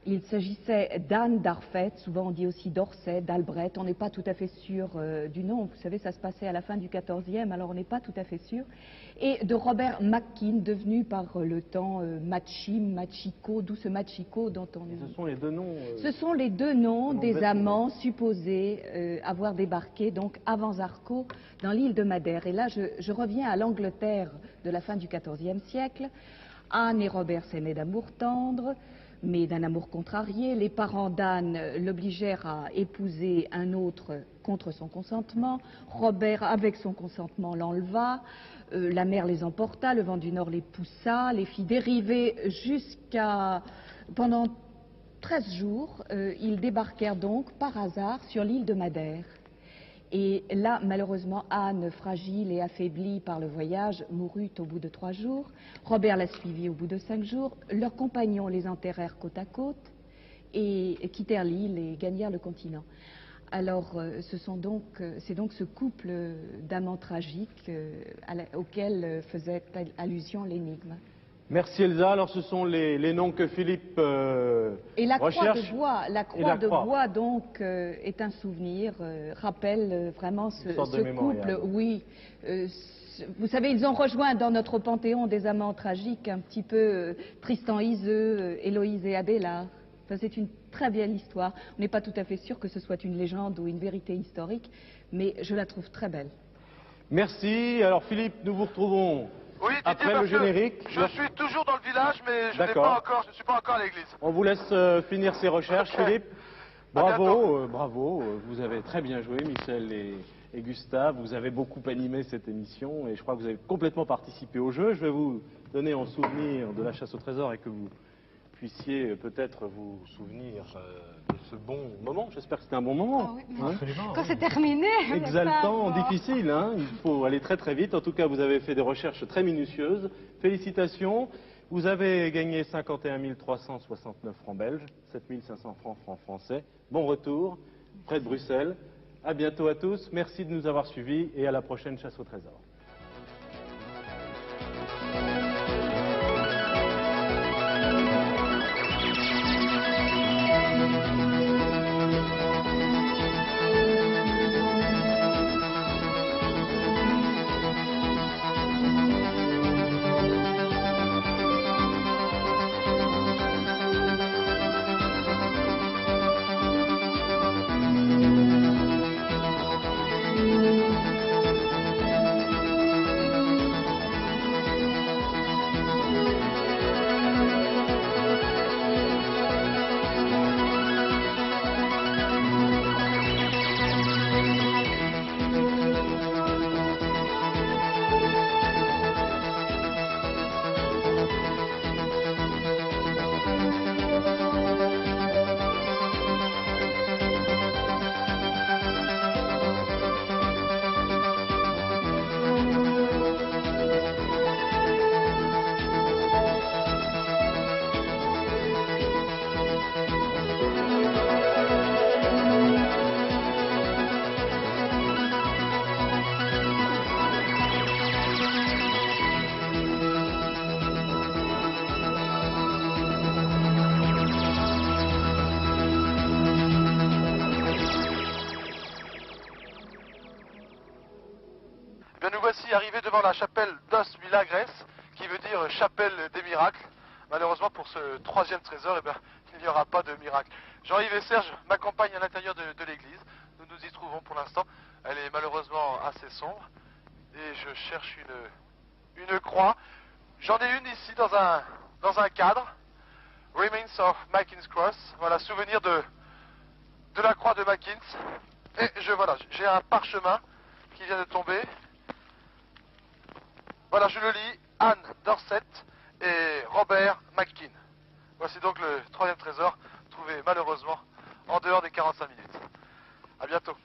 Il s'agissait d'Anne d'Arfet, souvent on dit aussi d'Orsay, d'Albret, on n'est pas tout à fait sûr du nom, vous savez ça se passait à la fin du XIVe, alors on n'est pas tout à fait sûr, et de Robert McKean, devenu par le temps Machim, Machiko, d'où ce Machiko dont on... Ce sont les deux noms. Ce sont les deux noms des bête, amants supposés avoir débarqué donc avant Zarco dans l'île de Madère. Et là je reviens à l'Angleterre de la fin du XIVe siècle. Anne et Robert s'aimaient d'amour tendre, mais d'un amour contrarié. Les parents d'Anne l'obligèrent à épouser un autre contre son consentement. Robert, avec son consentement, l'enleva. La mer les emporta, le vent du nord les poussa, les fit dériver jusqu'à... Pendant 13 jours, ils débarquèrent donc par hasard sur l'île de Madère. Et là, malheureusement, Anne, fragile et affaiblie par le voyage, mourut au bout de 3 jours. Robert la suivit au bout de 5 jours. Leurs compagnons les enterrèrent côte à côte et quittèrent l'île et gagnèrent le continent. Alors, c'est donc ce couple d'amants tragiques auquel faisait allusion l'énigme. Merci Elsa. Alors ce sont les noms que Philippe Et la croix recherche. de bois, bois donc est un souvenir, rappelle vraiment ce sorte de couple. mémorial. Oui, vous savez, ils ont rejoint dans notre panthéon des amants tragiques un petit peu Tristan Iseux, Héloïse et Abélard. Enfin, c'est une très belle histoire. On n'est pas tout à fait sûr que ce soit une légende ou une vérité historique, mais je la trouve très belle. Merci. Alors Philippe, nous vous retrouvons Oui, Didier, après le parce que générique. je suis toujours dans le village, mais je D'accord. ne suis pas encore à l'église. On vous laisse finir ces recherches, Ok. Philippe. À Bravo, bravo. Vous avez très bien joué, Michel et Gustave. Vous avez beaucoup animé cette émission et je crois que vous avez complètement participé au jeu. Je vais vous donner en souvenir de la chasse au trésor et que vous puissiez peut-être vous souvenir de ce bon moment. J'espère que c'était un bon moment. Hein Quand c'est terminé. Exaltant, n'est-ce pas? difficile, hein. Il faut aller très très vite. En tout cas, vous avez fait des recherches très minutieuses. Félicitations. Vous avez gagné 51 369 francs belges, 7 500 francs français. Bon retour, près de Bruxelles. À bientôt à tous. Merci de nous avoir suivis et à la prochaine chasse au trésor. Bien, nous voici arrivés devant la chapelle Dos Milagres, qui veut dire chapelle des miracles. Malheureusement, pour ce troisième trésor, eh bien, il n'y aura pas de miracle. Jean-Yves et Serge m'accompagnent à l'intérieur de l'église. Nous nous y trouvons pour l'instant. Elle est malheureusement assez sombre. Et je cherche une croix. J'en ai une ici dans un cadre. Remains of Mackin's Cross. Voilà, souvenir de la croix de Mackins. Et voilà, j'ai un parchemin qui vient de tomber. Voilà, je le lis, Anne Dorset et Robert McKean. Voici donc le troisième trésor, trouvé malheureusement en dehors des 45 minutes. À bientôt.